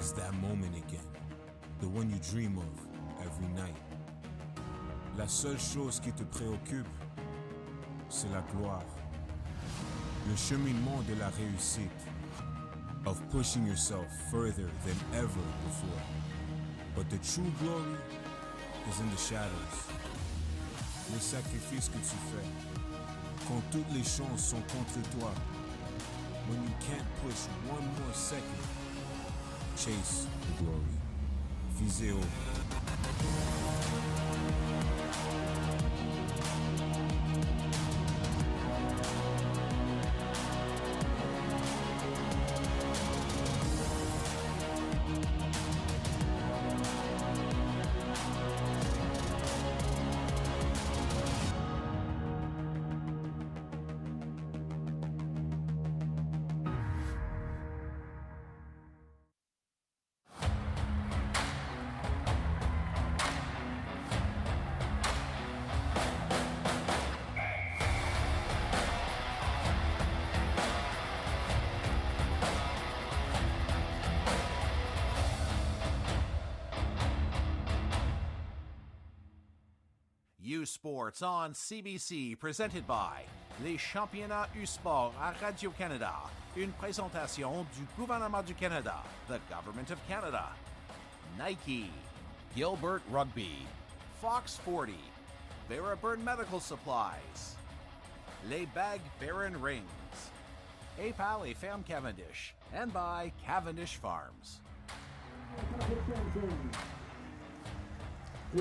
is that moment again, the one you dream of every night. La seule chose qui te préoccupe, c'est la gloire. Le cheminement de la réussite, of pushing yourself further than ever before. But the true glory is in the shadows. Les sacrifices que tu fais, quand toutes les chances sont contre toi. When you can't push one more second, chase the glory. Visez haut. U Sports on CBC, presented by les championnats U Sport à Radio-Canada. Une présentation du gouvernement du Canada, the Government of Canada. Nike, Gilbert Rugby, Fox 40, Verabird Medical Supplies, Les Bag Baron Rings, APAL et Ferme Cavendish, and by Cavendish Farms.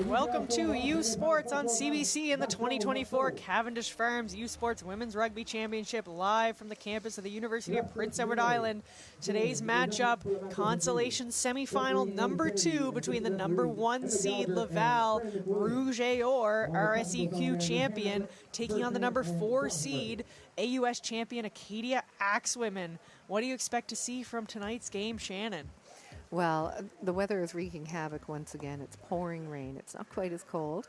Welcome to U Sports on CBC in the 2024 Cavendish Farms U Sports Women's Rugby Championship, live from the campus of the University of Prince Edward Island. Today's matchup, Consolation Semifinal number 2 between the number 1 seed Laval Rouge et Or, RSEQ champion, taking on the number 4 seed AUS champion Acadia Axewomen. What do you expect to see from tonight's game, Shannon? Well, the weather is wreaking havoc once again. It's pouring rain. It's not quite as cold,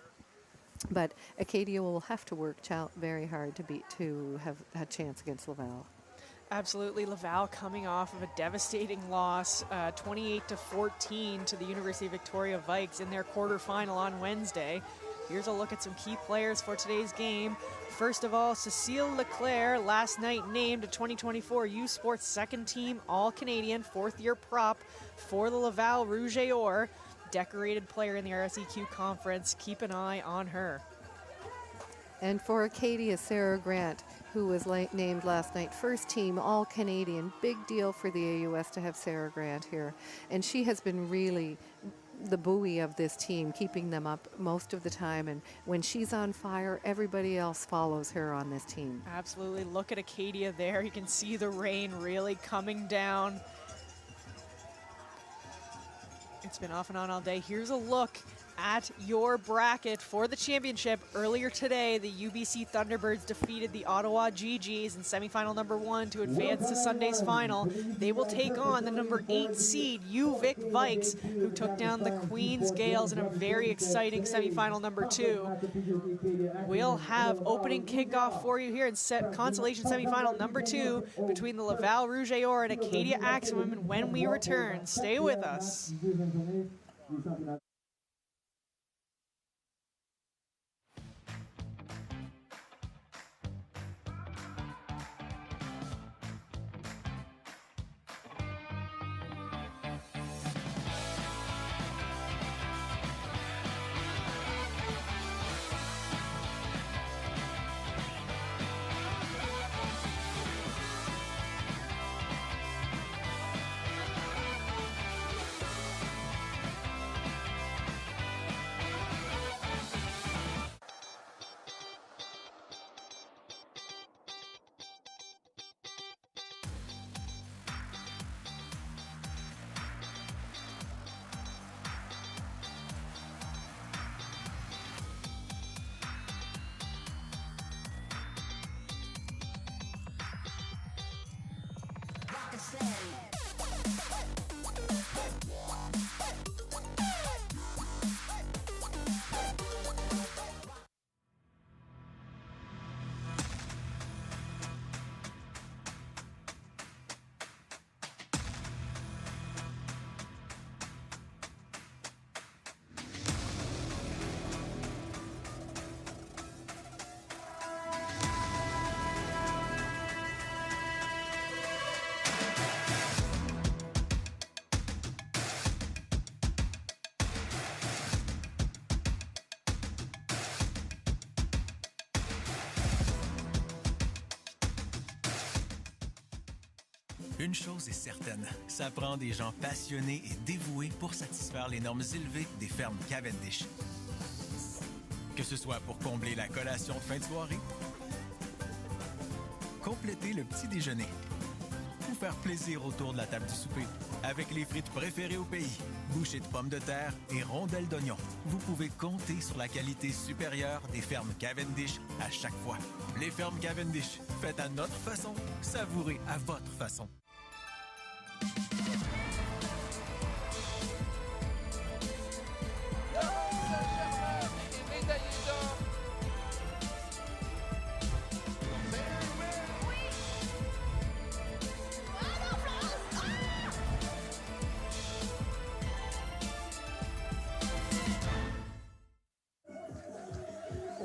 but Acadia will have to work very hard to have a chance against Laval. Absolutely. Laval coming off of a devastating loss, 28-14 to the University of Victoria Vikes in their quarterfinal on Wednesday. Here's a look at some key players for today's game. First of all, Cecile Leclerc, last night named a 2024 U Sports second team All-Canadian, fourth-year prop for the Laval Rouge et Or. Decorated player in the RSEQ conference. Keep an eye on her. And for Acadia, Sarah Grant, who was named last night first team All-Canadian. Big deal for the AUS to have Sarah Grant here. And she has been really the buoy of this team, keeping them up most of the time, and when she's on fire, everybody else follows her on this team. Absolutely. Look at Acadia there. You can see the rain really coming down. It's been off and on all day. Here's a look at your bracket for the championship. Earlier today, the UBC Thunderbirds defeated the Ottawa GGs in semifinal number 1 to advance to Sunday's final. They will take on the number 8 seed UVic Vikes, who took down the Queens Gales in a very exciting semifinal number 2. We'll have opening kickoff for you here in Consolation semifinal number 2 between the Laval Rouge et Or and Acadia Axewomen when we return. Stay with us. Une chose est certaine, ça prend des gens passionnés et dévoués pour satisfaire les normes élevées des fermes Cavendish. Que ce soit pour combler la collation de fin de soirée, compléter le petit déjeuner ou faire plaisir autour de la table du souper. Avec les frites préférées au pays, bouchées de pommes de terre et rondelles d'oignons, vous pouvez compter sur la qualité supérieure des fermes Cavendish à chaque fois. Les fermes Cavendish, faites à notre façon, savourez à votre façon.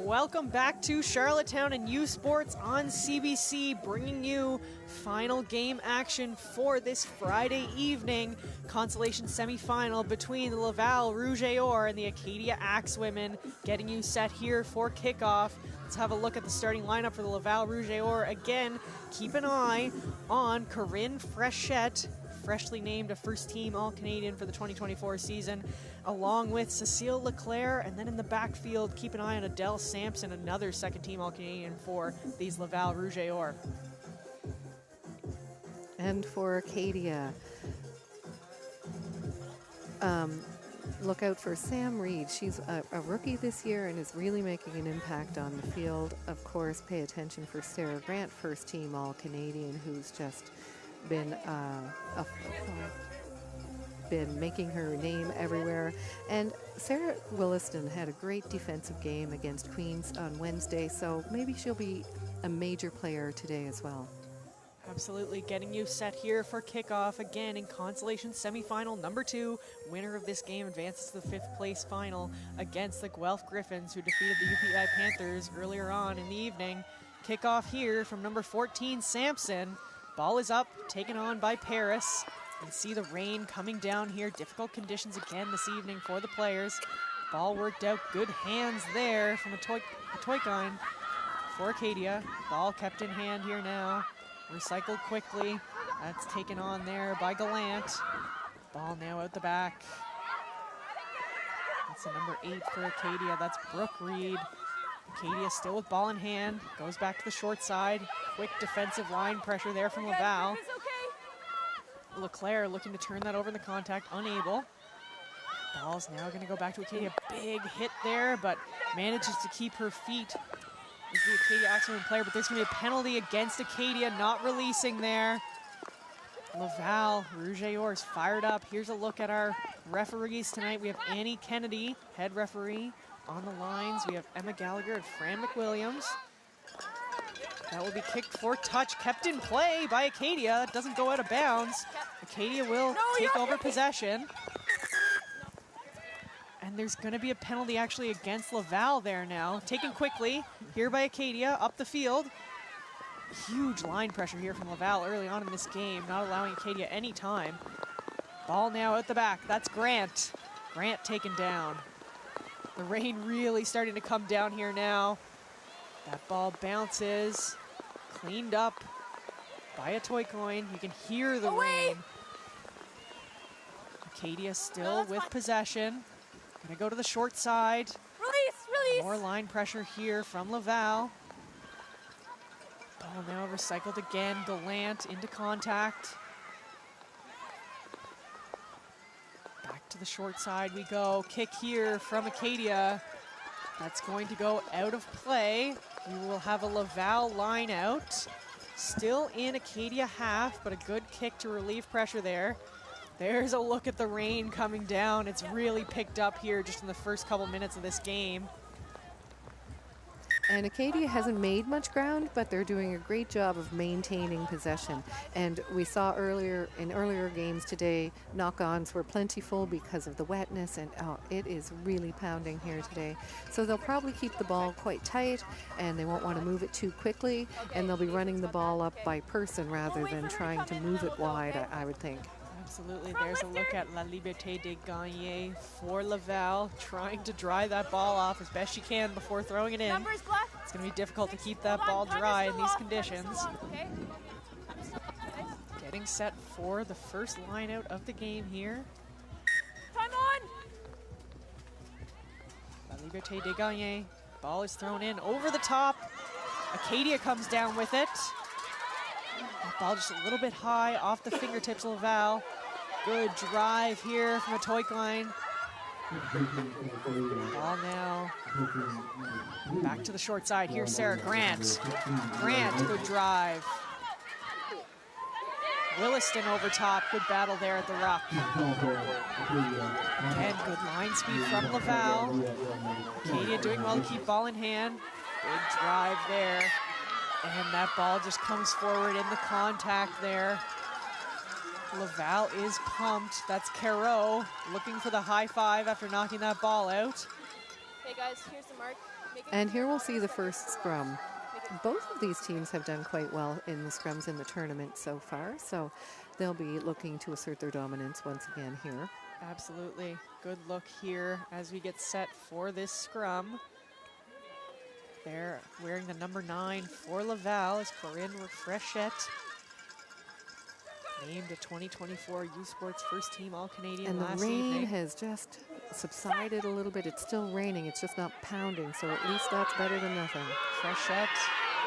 Welcome back to Charlottetown and U Sports on CBC, bringing you final game action for this Friday evening Consolation semifinal between the Laval Rouge et Or and the Acadia Axewomen, getting you set here for kickoff. Let's have a look at the starting lineup for the Laval Rouge et Or. Again, keep an eye on Corinne Frechette, freshly named a first-team All-Canadian for the 2024 season, along with Cecile Leclerc, and then in the backfield, keep an eye on Adele Sampson, another second-team All-Canadian for these Laval Rouge et Or. And for Acadia, look out for Sam Reed. She's a rookie this year and is really making an impact on the field. Of course, pay attention for Sarah Grant, first-team All-Canadian, who's just been making her name everywhere. And Sarah Williston had a great defensive game against Queens on Wednesday, so maybe she'll be a major player today as well. Absolutely, getting you set here for kickoff again in Consolation semifinal number 2. Winner of this game advances to the 5th place final against the Guelph Griffins, who defeated the UPI Panthers earlier on in the evening. Kickoff here from number 14, Sampson. Ball is up, taken on by Paris. You can see the rain coming down here. Difficult conditions again this evening for the players. Ball worked out, good hands there from a Toykine for Acadia. Ball kept in hand here now. Recycled quickly. That's taken on there by Gallant. Ball now out the back. That's a number 8 for Acadia. That's Brooke Reed. Acadia still with ball in hand. Goes back to the short side. Quick defensive line pressure there from Laval. Leclerc looking to turn that over in the contact. Unable. Ball's now going to go back to Acadia. Big hit there, but manages to keep her feet. Is the Acadia Axewomen player, but there's going to be a penalty against Acadia, not releasing there. Laval, Rouge et Or is fired up. Here's a look at our referees tonight. We have Annie Kennedy, head referee, on the lines. We have Emma Gallagher and Fran McWilliams. That will be kicked for touch, kept in play by Acadia. It doesn't go out of bounds. Acadia will take over possession. And there's going to be a penalty actually against Laval there now. Taken quickly here by Acadia up the field. Huge line pressure here from Laval early on in this game, not allowing Acadia any time. Ball now out the back. That's Grant. Grant taken down. The rain really starting to come down here now. That ball bounces, cleaned up by a toy coin. You can hear the rain. Acadia still with possession. Gonna go to the short side. Release! More line pressure here from Laval. Ball now recycled again. Gallant into contact. Back to the short side we go. Kick here from Acadia. That's going to go out of play. We will have a Laval line out. Still in Acadia half, but a good kick to relieve pressure there. There's a look at the rain coming down. It's really picked up here just in the first couple minutes of this game. And Acadia hasn't made much ground, but they're doing a great job of maintaining possession. And we saw earlier games today, knock-ons were plentiful because of the wetness, and it is really pounding here today. So they'll probably keep the ball quite tight, and they won't want to move it too quickly, and they'll be running the ball up by person rather than trying to move it wide, I would think. Absolutely, there's a look at La Liberté de Gagner for Laval, trying to dry that ball off as best she can before throwing it in. It's going to be difficult to keep that ball dry in these conditions. Getting Getting set for the first line out of the game here. Time on! La Liberté de Gagner. Ball is thrown in over the top. Acadia comes down with it. That ball just a little bit high off the fingertips of Laval. Good drive here from a Toikline. Ball now back to the short side. Here's Sarah Grant. Grant, good drive. Williston over top. Good battle there at the ruck. Again, good line speed from Laval. Acadia doing well to keep ball in hand. Big drive there. And that ball just comes forward in the contact there. Laval is pumped. That's Caro looking for the high five after knocking that ball out. Hey guys, here's the mark. And here we'll see the first scrum. Both of these teams have done quite well in the scrums in the tournament so far, so they'll be looking to assert their dominance once again here. Absolutely. Good look here as we get set for this scrum. They're wearing the number 9 for Laval is Corinne Frechette. Named a 2024 U Sports first team All-Canadian last evening. And the rain has just subsided a little bit. It's still raining. It's just not pounding, so at least that's better than nothing. Frechette,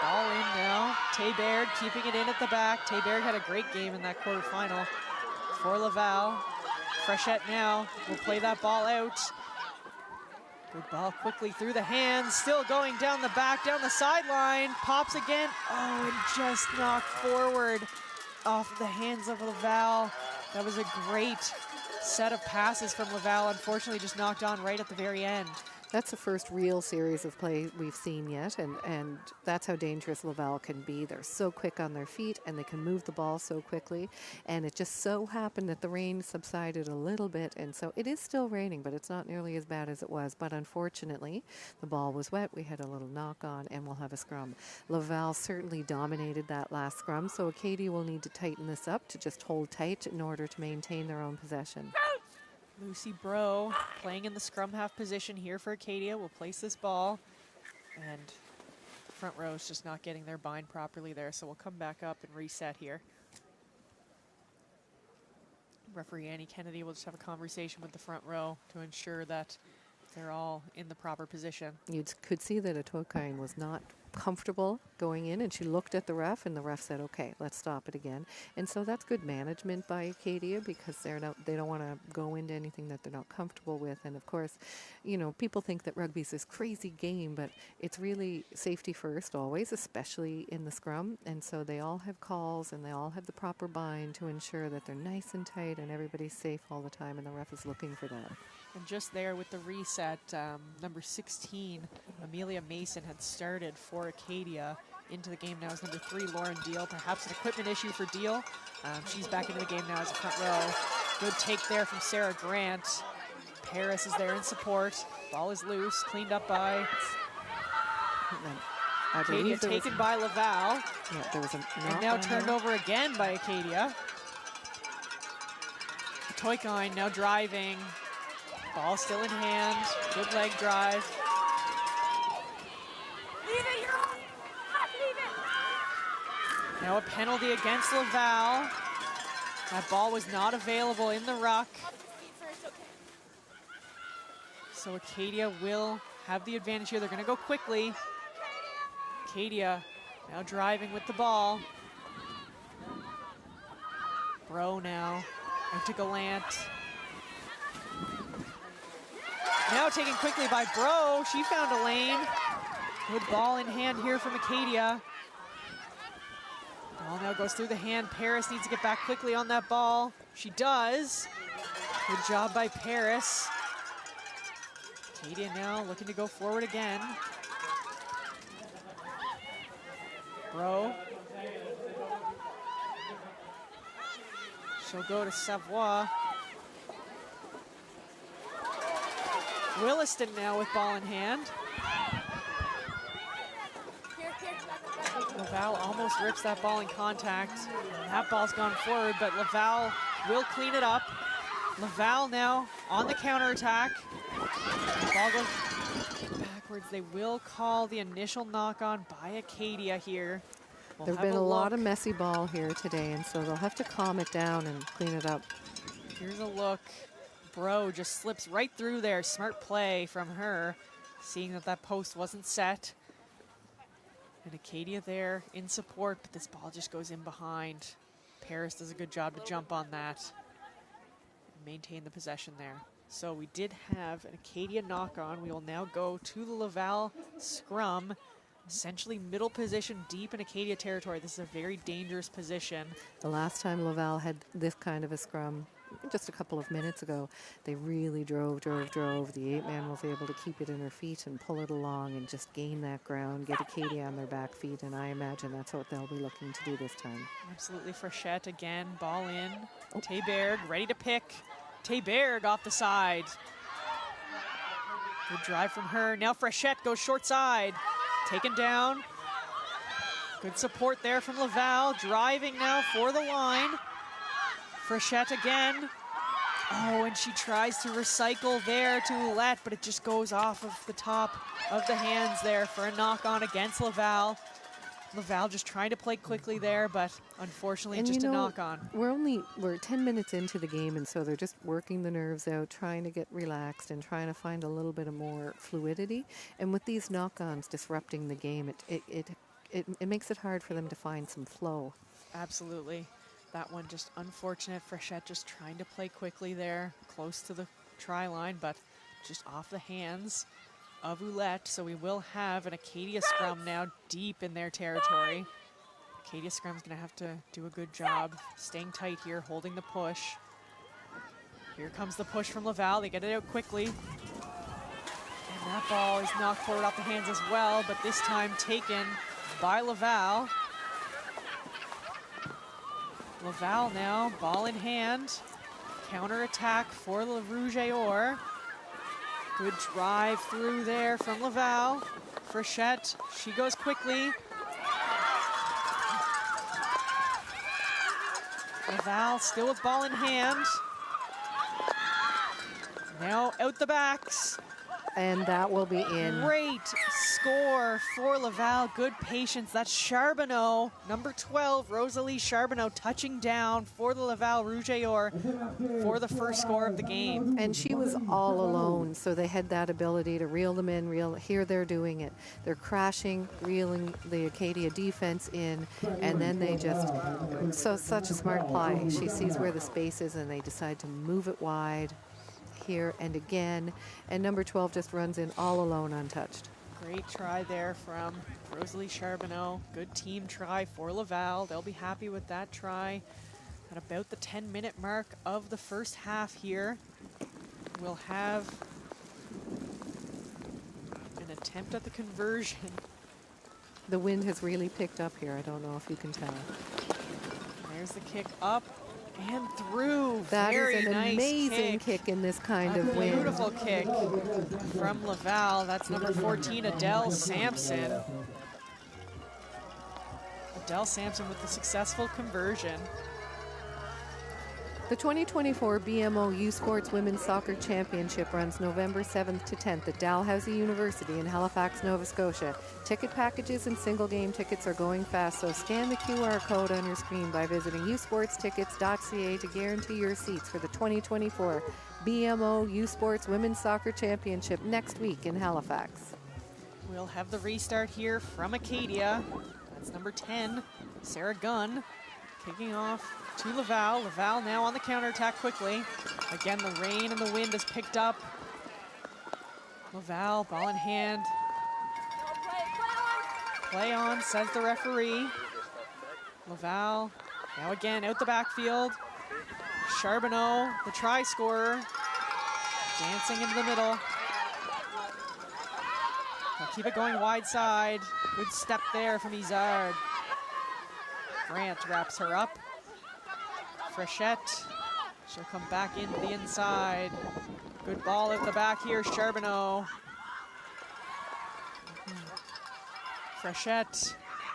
ball in now. Tay Baird keeping it in at the back. Tay Baird had a great game in that quarterfinal for Laval. Frechette now will play that ball out. Good ball quickly through the hands. Still going down the back, down the sideline. Pops again. Oh, and just knocked forward off the hands of Laval. That was a great set of passes from Laval. Unfortunately, just knocked on right at the very end. That's the first real series of play we've seen yet, and that's how dangerous Laval can be. They're so quick on their feet, and they can move the ball so quickly. And it just so happened that the rain subsided a little bit, and so it is still raining, but it's not nearly as bad as it was. But unfortunately, the ball was wet. We had a little knock on, and we'll have a scrum. Laval certainly dominated that last scrum, so Acadia will need to tighten this up to just hold tight in order to maintain their own possession. Lucy Bro playing in the scrum half position here for Acadia will place this ball, and front row is just not getting their bind properly there, so we'll come back up and reset here. Referee Annie Kennedy will just have a conversation with the front row to ensure that they're all in the proper position. You could see that Atokain was not comfortable going in, and she looked at the ref, and the ref said, okay, let's stop it again. And so that's good management by Acadia, because they don't want to go into anything that they're not comfortable with. And of course, you know, people think that rugby is this crazy game, but it's really safety first always, especially in the scrum. And so they all have calls, and they all have the proper bind to ensure that they're nice and tight and everybody's safe all the time, and the ref is looking for that. And just there with the reset, number 16, Amelia Mason, had started for Acadia. Into the game now is number 3, Lauren Deal. Perhaps an equipment issue for Deal. She's back into the game now as a front row. Good take there from Sarah Grant. Paris is there in support. Ball is loose, cleaned up by Acadia, taken by Laval. Yeah, there was and now turned over again by Acadia. Toikine now driving. Ball still in hand. Good leg drive. Leave it, you're off! Leave it! Now a penalty against Laval. That ball was not available in the ruck. So Acadia will have the advantage here. They're going to go quickly. Acadia now driving with the ball. Bro now out to Gallant. Now taken quickly by Bro. She found a lane. Good ball in hand here from Acadia. Ball now goes through the hand. Paris needs to get back quickly on that ball. She does. Good job by Paris. Acadia now looking to go forward again. Bro. She'll go to Savoie. Williston now with ball in hand. Laval almost rips that ball in contact. That ball's gone forward, but Laval will clean it up. Laval now on the counterattack. The ball goes backwards. They will call the initial knock on by Acadia here. There have been a lot of messy ball here today, and so they'll have to calm it down and clean it up. Here's a look. Bro just slips right through there. Smart play from her, seeing that that post wasn't set. And Acadia there in support, but this ball just goes in behind. Paris does a good job to jump on that and maintain the possession there. So we did have an Acadia knock on. We will now go to the Laval scrum. Essentially middle position deep in Acadia territory. This is a very dangerous position. The last time Laval had this kind of a scrum, just a couple of minutes ago, they really drove. The 8-man was able to keep it in her feet and pull it along and just gain that ground, get Acadia on their back feet, and I imagine that's what they'll be looking to do this time. Absolutely. Frechette again, ball in. Théberg ready to pick. Théberg off the side. Good drive from her. Now Frechette goes short side. Taken down. Good support there from Laval. Driving now for the line. Frechette again. Oh, and she tries to recycle there to Ouellette, but it just goes off of the top of the hands there for a knock on against Laval. Laval just trying to play quickly there, but unfortunately just a knock on. We're 10 minutes into the game, and so they're just working the nerves out, trying to get relaxed and trying to find a little bit of more fluidity. And with these knock-ons disrupting the game, it makes it hard for them to find some flow. Absolutely. That one just unfortunate. Frechette just trying to play quickly there, close to the try line, but just off the hands of Ouellette. So we will have an Acadia scrum now deep in their territory. Acadia scrum's gonna have to do a good job staying tight here, holding the push. Here comes the push from Laval. They get it out quickly. And that ball is knocked forward off the hands as well, but this time taken by Laval. Laval now, ball in hand. Counter attack for Le Rouge et Or. Good drive through there from Laval. Frechette, she goes quickly. Laval still with ball in hand. Now out the backs. And that will be in. Great score for Laval. Good patience. That's Charbonneau, number 12, Rosalie Charbonneau, touching down for the Laval Rouge et Or for the first score of the game. And she was all alone, so they had that ability to reel them in. Here they're doing it. They're crashing, reeling the Acadia defense in, and then they just, such a smart play. She sees where the space is, and they decide to move it wide. Here and again, and number 12 just runs in all alone, untouched. Great try there from Rosalie Charbonneau. Good team try for Laval. They'll be happy with that try. At about the 10-minute mark of the first half here, we'll have an attempt at the conversion. The wind has really picked up here. I don't know if you can tell. There's the kick up and through. That Very is an nice amazing kick in this kind of wind. Beautiful kick from Laval. That's number 14, Adele Sampson. Adele Sampson with the successful conversion. The 2024 BMO U Sports Women's Soccer Championship runs November 7th to 10th at Dalhousie University in Halifax, Nova Scotia. Ticket packages and single game tickets are going fast, so scan the QR code on your screen by visiting usportstickets.ca to guarantee your seats for the 2024 BMO U Sports Women's Soccer Championship next week in Halifax. We'll have the restart here from Acadia. That's number 10, Sarah Gunn, kicking off to Laval. Laval now on the counterattack quickly. Again, the rain and the wind has picked up. Laval, ball in hand. Play on, says the referee. Laval, now again out the backfield. Charbonneau, the try scorer, dancing into the middle. They'll keep it going wide side. Good step there from Izard. Grant wraps her up. Frechette, she'll come back into the inside. Good ball at the back here, Charbonneau. Frechette,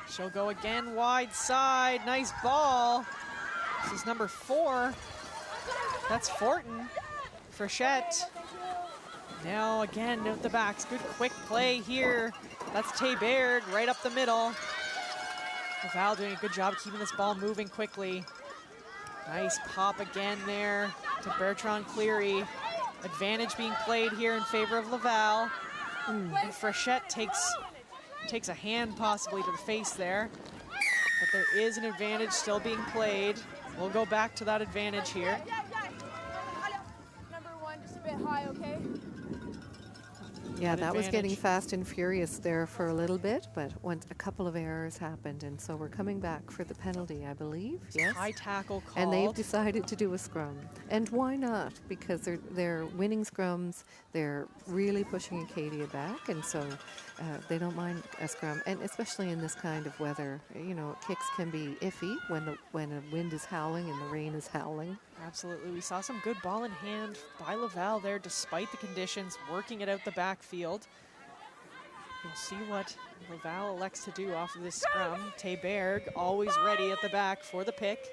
she'll go again wide side. Nice ball. This is number 4. That's Fortin. Frechette. Now again, out the backs. Good quick play here. That's Théberg right up the middle. Laval doing a good job keeping this ball moving quickly. Nice pop again there to Bertrand Cleary. Advantage being played here in favor of Laval. And Frechette takes a hand possibly to the face there. But there is an advantage still being played. We'll go back to that advantage here. Number one, just a bit high, okay? Yeah, that was getting fast and furious there for a little bit, but once a couple of errors happened, and so we're coming back for the penalty, I believe. Yes. High tackle called. And they've decided to do a scrum. And why not? Because they're winning scrums. They're really pushing Acadia back, and so they don't mind a scrum. And especially in this kind of weather, you know, kicks can be iffy when the wind is howling and the rain is howling. Absolutely. We saw some good ball in hand by Laval there despite the conditions, working it out the backfield. We'll see what Laval elects to do off of this scrum. Théberg always ready at the back for the pick.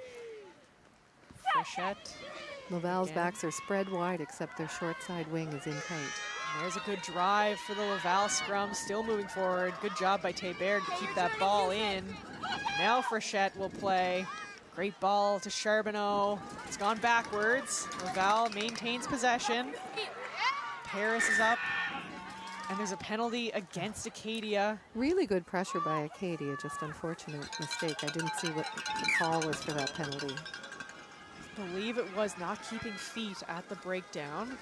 Frechette. Laval's backs are spread wide, except their short side wing is in tight. And there's a good drive for the Laval scrum, still moving forward. Good job by Théberg to keep that ball in. Now Frechette will play. Great ball to Charbonneau. It's gone backwards. Laval maintains possession. Paris is up. And there's a penalty against Acadia. Really good pressure by Acadia, just unfortunate mistake. I didn't see what the call was for that penalty. I believe it was not keeping feet at the breakdown.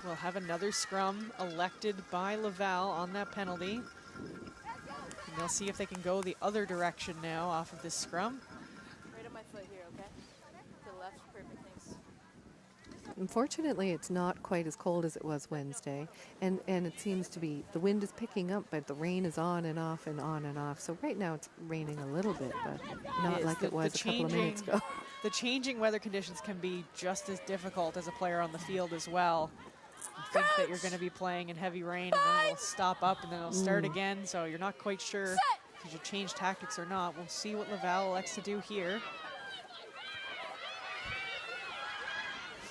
We'll have another scrum elected by Laval on that penalty. And they'll see if they can go the other direction now off of this scrum. Right on my foot here, okay? To the left, perfect, thanks. Unfortunately, it's not quite as cold as it was Wednesday, and it seems to be, the wind is picking up, but the rain is on and off and on and off. So right now it's raining a little bit, but not like it was a couple of minutes ago. The changing weather conditions can be just as difficult as a player on the field as well. You think that you're going to be playing in heavy rain, and then it'll stop up, and then it'll start again, so you're not quite sure if you change tactics or not. We'll see what Laval elects to do here.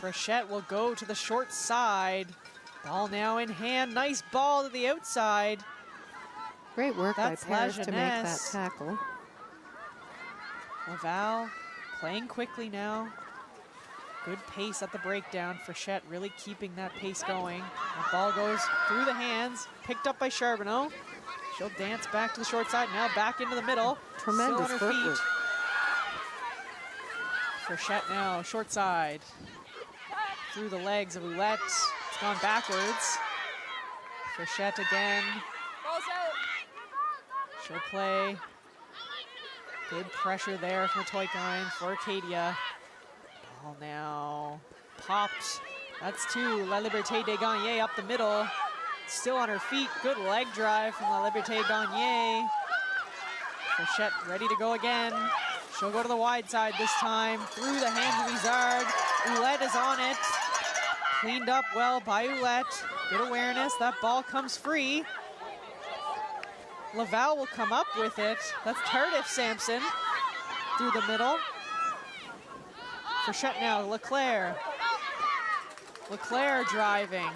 Frechette will go to the short side. Ball now in hand. Nice ball to the outside. Great work by That's Paris to make that Lajeunesse. tackle. Laval playing quickly now. Good pace at the breakdown. Frechette really keeping that pace going. The ball goes through the hands, picked up by Charbonneau. She'll dance back to the short side, now back into the middle. Tremendous Still on her footwork. feet. Frechette now, short side. Through the legs of Ouellette. It's gone backwards. Frechette again. Balls out. She'll play. Good pressure there from Toykind for Acadia. Ball now popped. That's to La Liberté de Gagner up the middle. Still on her feet. Good leg drive from La Liberté Gagner. Frechette ready to go again. She'll go to the wide side this time. Through the hands of Izard. Ouellette is on it. Cleaned up well by Ouellette. Good awareness. That ball comes free. Laval will come up with it. That's Tardif Sampson through the middle. Frechette now, Leclerc. Leclerc driving.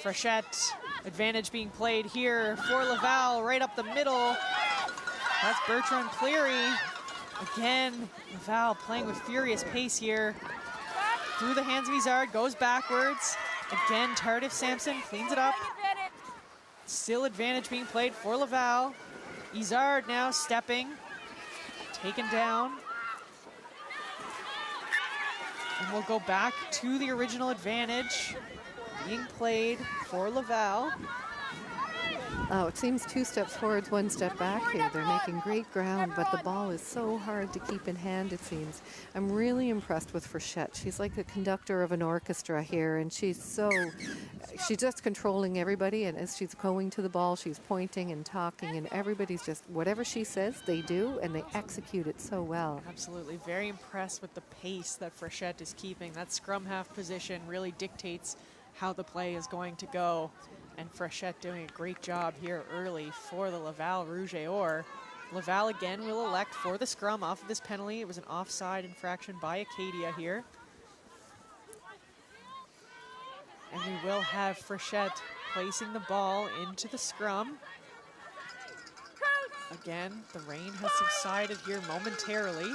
Frechette, advantage being played here for Laval, right up the middle. That's Bertrand Cleary. Again, Laval playing with furious pace here. Through the hands of Izard, goes backwards. Again, Tardif Sampson cleans it up. Still advantage being played for Laval. Izard now stepping, taken down. And we'll go back to the original advantage being played for Laval. Oh, it seems 2 steps forward, 1 step back here. They're making great ground, but the ball is so hard to keep in hand, it seems. I'm really impressed with Frechette. She's like the conductor of an orchestra here, and she's just controlling everybody, and as she's going to the ball, she's pointing and talking, and everybody's just, whatever she says, they do, and they execute it so well. Absolutely, very impressed with the pace that Frechette is keeping. That scrum half position really dictates how the play is going to go. And Frechette doing a great job here early for the Laval Rouge et Or. Laval again will elect for the scrum off of this penalty. It was an offside infraction by Acadia here. And we will have Frechette placing the ball into the scrum. Again, the rain has subsided here momentarily.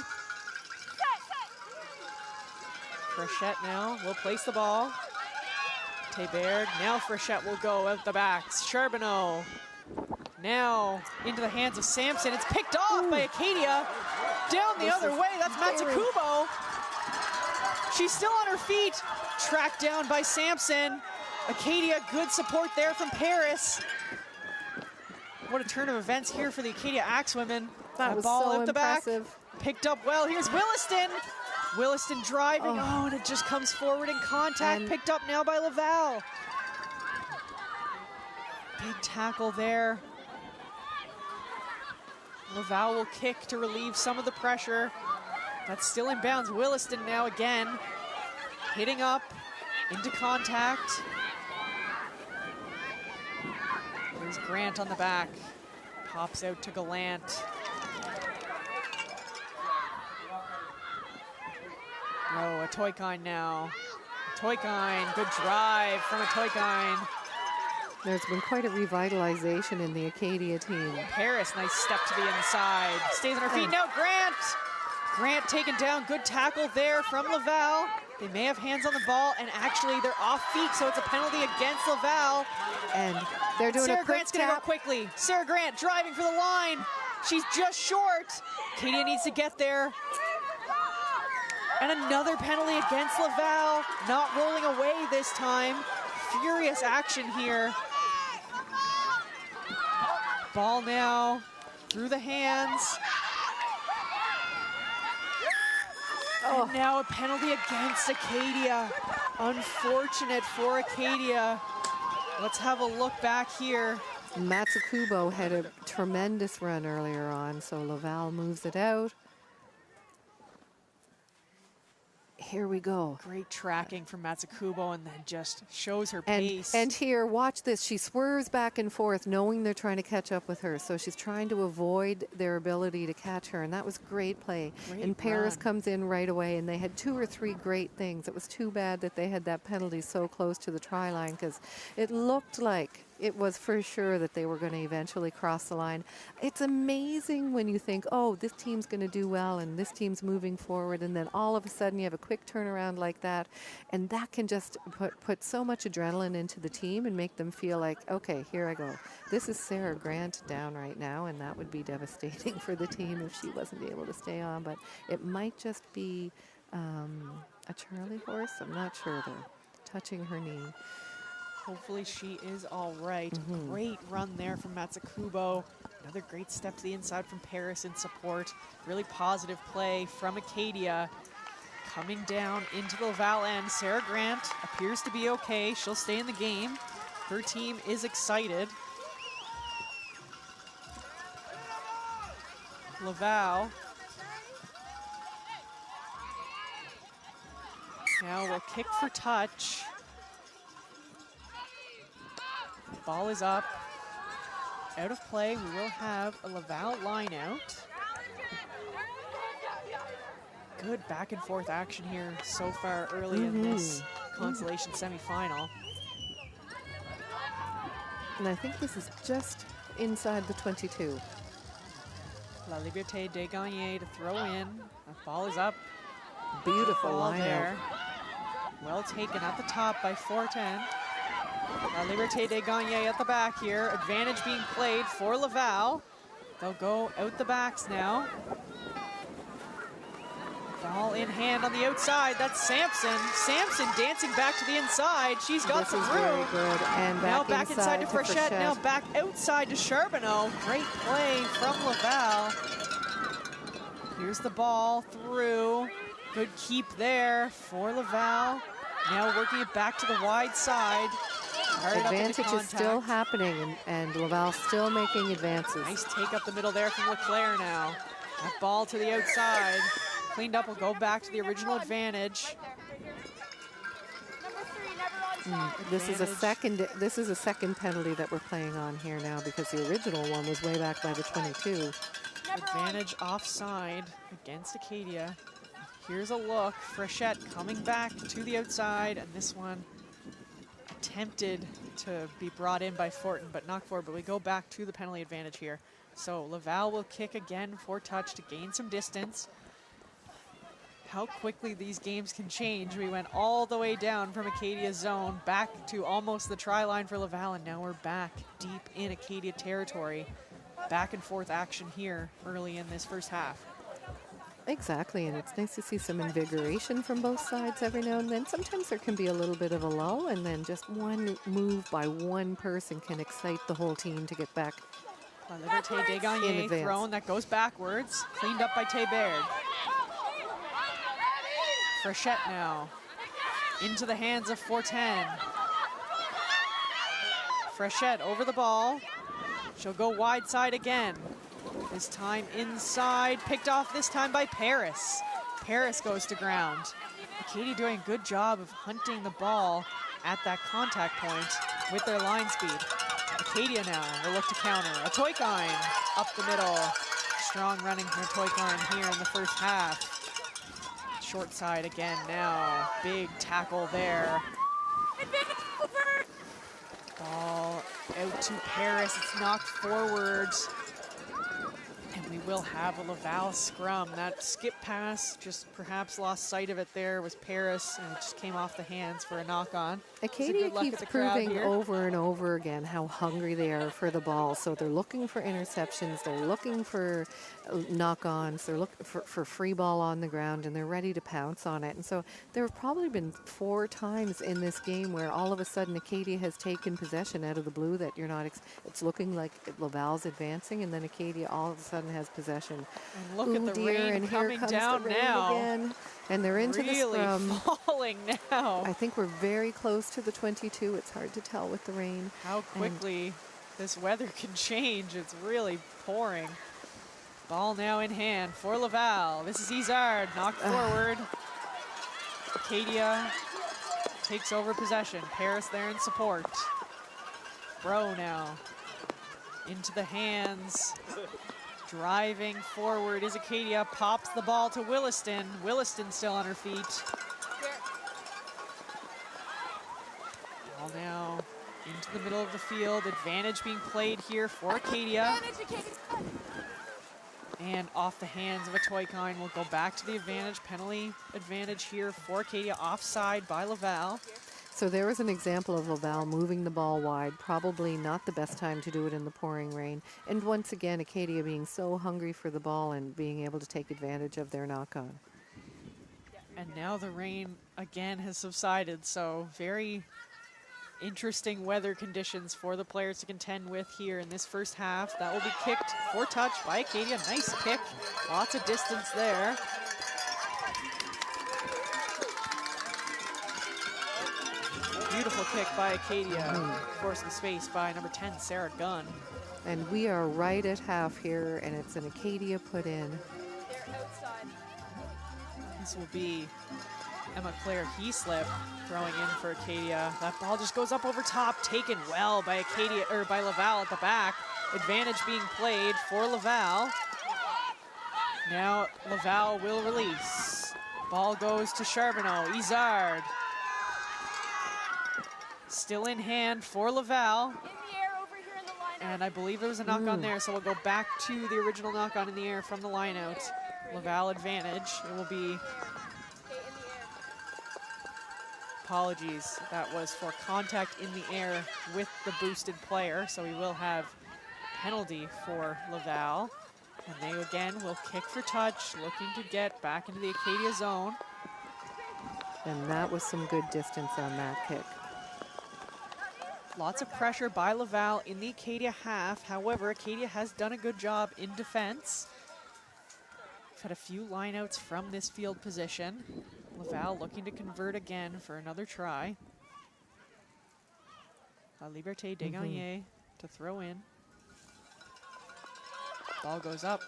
Frechette now will place the ball. Théberg, now Frechette will go out the backs. Charbonneau, now into the hands of Sampson. It's picked off by Acadia. Down the other way, that's Matsukubo. She's still on her feet. Tracked down by Sampson. Acadia, good support there from Paris. What a turn of events here for the Acadia Axewomen. That was ball so out the back. impressive. Picked up well. Here's Williston. Williston driving. Oh, and it just comes forward in contact. And picked up now by Laval. Big tackle there. Laval will kick to relieve some of the pressure. That's still in bounds. Williston now again. Hitting up into contact. There's Grant on the back. Pops out to Gallant. Oh, a Toykine now. Toykine, good drive from a Toykine. There's been quite a revitalization in the Acadia team. Paris, nice step to the inside. Stays on her feet now, Grant. Grant taken down, good tackle there from Laval. They may have hands on the ball, and actually they're off feet, so it's a penalty against Laval. And they're doing Sarah a quick Grant's gonna go tap. quickly. Sarah Grant driving for the line. She's just short. Acadia needs to get there. And another penalty against Laval. Not rolling away this time. Furious action here. Ball now through the hands. And now a penalty against Acadia. Unfortunate for Acadia. Let's have a look back here. Matsukubo had a tremendous run earlier on, so Laval moves it out. Here we go. Great tracking from Matsukubo, and then just shows her And, pace. and here, watch this. She swerves back and forth, knowing they're trying to catch up with her. So she's trying to avoid their ability to catch her, and that was great play. Great and Paris run. comes in right away, and they had 2 or 3 great things. It was too bad that they had that penalty so close to the try line, because it looked like it was for sure that they were going to eventually cross the line. It's amazing when you think, oh, this team's going to do well and this team's moving forward, and then all of a sudden you have a quick turnaround like that, and that can just put so much adrenaline into the team and make them feel like, okay, here I go. This is Sarah Grant down right now, and that would be devastating for the team if she wasn't able to stay on, but it might just be a Charlie horse. I'm not sure, though. Touching her knee. Hopefully she is all right. Great run there from Matsukubo. Another great step to the inside from Paris in support. Really positive play from Acadia. Coming down into the Laval end. Sarah Grant appears to be okay. She'll stay in the game. Her team is excited. Laval. Now we'll kick for touch. Ball is up. Out of play, we will have a Laval line out. Good back and forth action here so far early in this Consolation semifinal. And I think this is just inside the 22. La Liberté de Gagner to throw in. That ball is up. Beautiful Ball line there. out. Well taken at the top by Fortin. La Liberté de Gagner at the back here. Advantage being played for Laval. They'll go out the backs now. Ball in hand on the outside. That's Sampson. Sampson dancing back to the inside. She's got This some is room. very good. And Now back inside to Frechette. Now back outside to Charbonneau. Great play from Laval. Here's the ball through. Good keep there for Laval. Now working it back to the wide side. Hard up into Advantage is still contact. happening, and Laval still making advances. Nice take up the middle there from Leclerc now. That ball to the outside. Cleaned up, will go back to the original advantage. This is a second penalty that we're playing on here now, because the original one was way back by the 22. Advantage offside against Acadia. Here's a look. Frechette coming back to the outside, and this one attempted to be brought in by Fortin, but knocked forward. But we go back to the penalty advantage here. So Laval will kick again for touch to gain some distance. How quickly these games can change. We went all the way down from Acadia's zone back to almost the try line for Laval, and now we're back deep in Acadia territory. Back and forth action here early in this first half. Exactly, and it's nice to see some invigoration from both sides every now and then. Sometimes there can be a little bit of a lull, and then just one move by one person can excite the whole team to get back. Liberté Desgagnés thrown that goes backwards, cleaned up by Baird. Frechette now into the hands of Fortin. Frechette over the ball. She'll go wide side again. This time inside, picked off this time by Paris. Paris goes to ground. Acadia doing a good job of hunting the ball at that contact point with their line speed. Acadia now will look to counter. A Toikine up the middle. Strong running from a Toikine here in the first half. Short side again now. Big tackle there. Ball out to Paris. It's knocked forward. And we will have a Laval scrum. That skip pass, just perhaps lost sight of it there, was Paris, and it just came off the hands for a knock-on. Acadia keeps proving over and over again how hungry they are for the ball. So they're looking for interceptions, they're looking for knock-ons, they're looking for free ball on the ground, and they're ready to pounce on it. And so there have probably been 4 times in this game where all of a sudden Acadia has taken possession out of the blue that you're not, it's looking like Laval's advancing, and then Acadia all of a sudden has possession. And look at the rain and coming down now. Again. And they're into the scrum. Falling now. I think we're very close to the 22. It's hard to tell with the rain. How quickly this weather can change. It's really pouring. Ball now in hand for Laval. This is Izard, knocked forward. Acadia takes over possession. Paris there in support. Bro now into the hands. Driving forward is Acadia, pops the ball to Williston. Williston still on her feet. Ball now into the middle of the field. Advantage being played here for Acadia. And off the hands of a Toikine. We'll go back to the advantage. Penalty advantage here for Acadia. Offside by Laval. So there was an example of Laval moving the ball wide, probably not the best time to do it in the pouring rain. And once again, Acadia being so hungry for the ball and being able to take advantage of their knock-on. And now the rain again has subsided, so very interesting weather conditions for the players to contend with here in this first half. That will be kicked for touch by Acadia. Nice kick, lots of distance there. Beautiful kick by Acadia, forced the space by number 10, Sarah Gunn. And we are right at half here, and it's an Acadia put in. This will be Emma Claire Heaslip throwing in for Acadia. That ball just goes up over top, taken well by Acadia, or by Laval at the back. Advantage being played for Laval. Now Laval will release. Ball goes to Charbonneau, Izard. Still in hand for Laval. And I believe there was a knock-on there, so we'll go back to the original knock-on in the air from the line-out. Laval advantage. It will be... Apologies, that was for contact in the air with the boosted player, so we will have penalty for Laval. And they again will kick for touch, looking to get back into the Acadia zone. And that was some good distance on that kick. Lots of pressure by Laval in the Acadia half. However, Acadia has done a good job in defense. We've had a few lineouts from this field position. Laval looking to convert again for another try. Liberté Desgagnés to throw in. Ball goes up.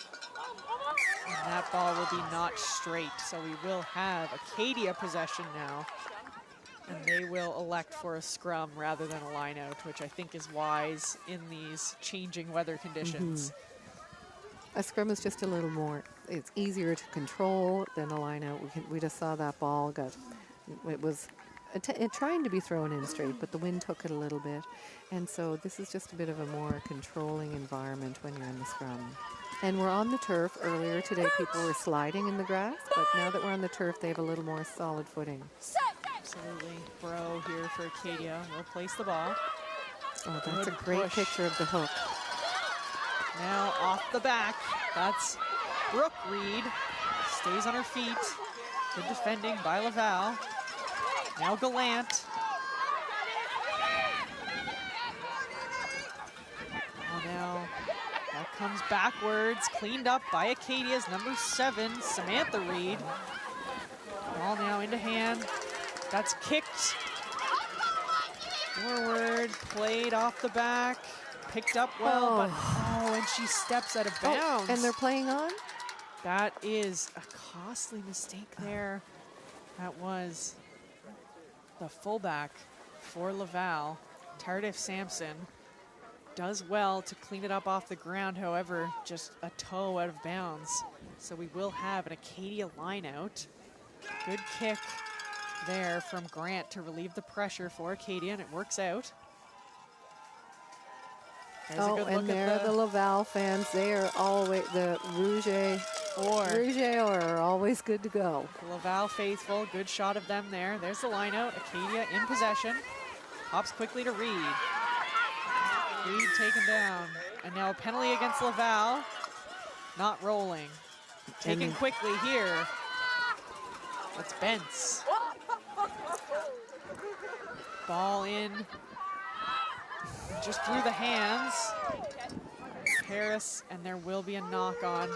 And that ball will be notched straight. So we will have Acadia possession now. And they will elect for a scrum rather than a line out, which I think is wise in these changing weather conditions. A scrum is just a little more, it's easier to control than a line out. We just saw that ball it was trying to be thrown in straight, but the wind took it a little bit. And so this is just a bit of a more controlling environment when you're in the scrum. And we're on the turf. Earlier today, people were sliding in the grass, but now that we're on the turf, they have a little more solid footing. Absolutely. Bro here for Acadia will place the ball. Oh, that's Good a great push. picture of the hook. Now off the back. That's Brooke Reed. Stays on her feet. Good defending by Laval. Now Gallant. Oh, now that comes backwards. Cleaned up by Acadia's number 7, Samantha Reed. Ball now into hand. That's kicked forward, played off the back, picked up well, but and she steps out of bounds. And they're playing on? That is a costly mistake there. That was the fullback for Laval, Tardif Sampson. Does well to clean it up off the ground, however, just a toe out of bounds. So we will have an Acadia line out. Good kick there from Grant to relieve the pressure for Acadia, and it works out. There's a good and look there at are the Laval fans. They are always, the Rouge are always good to go. The Laval faithful, good shot of them there. There's the line out. Acadia in possession. Hops quickly to Reed. Reed taken down. And now a penalty against Laval. Not rolling. Taken quickly here. That's Bentz. Ball in. Just through the hands. Harris, and there will be a knock on.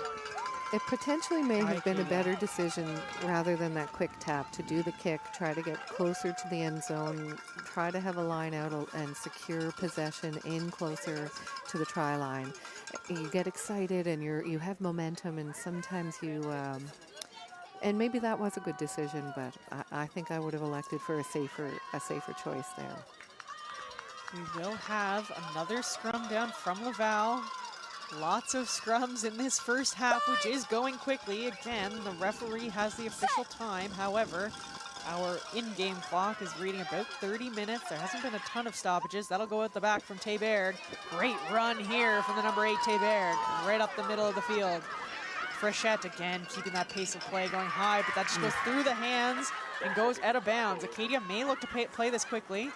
It potentially may have been a better decision rather than that quick tap to do the kick, try to get closer to the end zone, try to have a line out and secure possession in closer to the try line. You get excited and you have momentum, and sometimes you and maybe that was a good decision, but I think I would have elected for a safer choice there. We will have another scrum down from Laval. Lots of scrums in this first half, which is going quickly. Again, the referee has the official time. However, our in-game clock is reading about 30 minutes. There hasn't been a ton of stoppages. That'll go at the back from Théberg. Great run here from the number 8, Théberg, right up the middle of the field. Frechette again, keeping that pace of play going high, but that just goes through the hands and goes out of bounds. Acadia may look to play this quickly.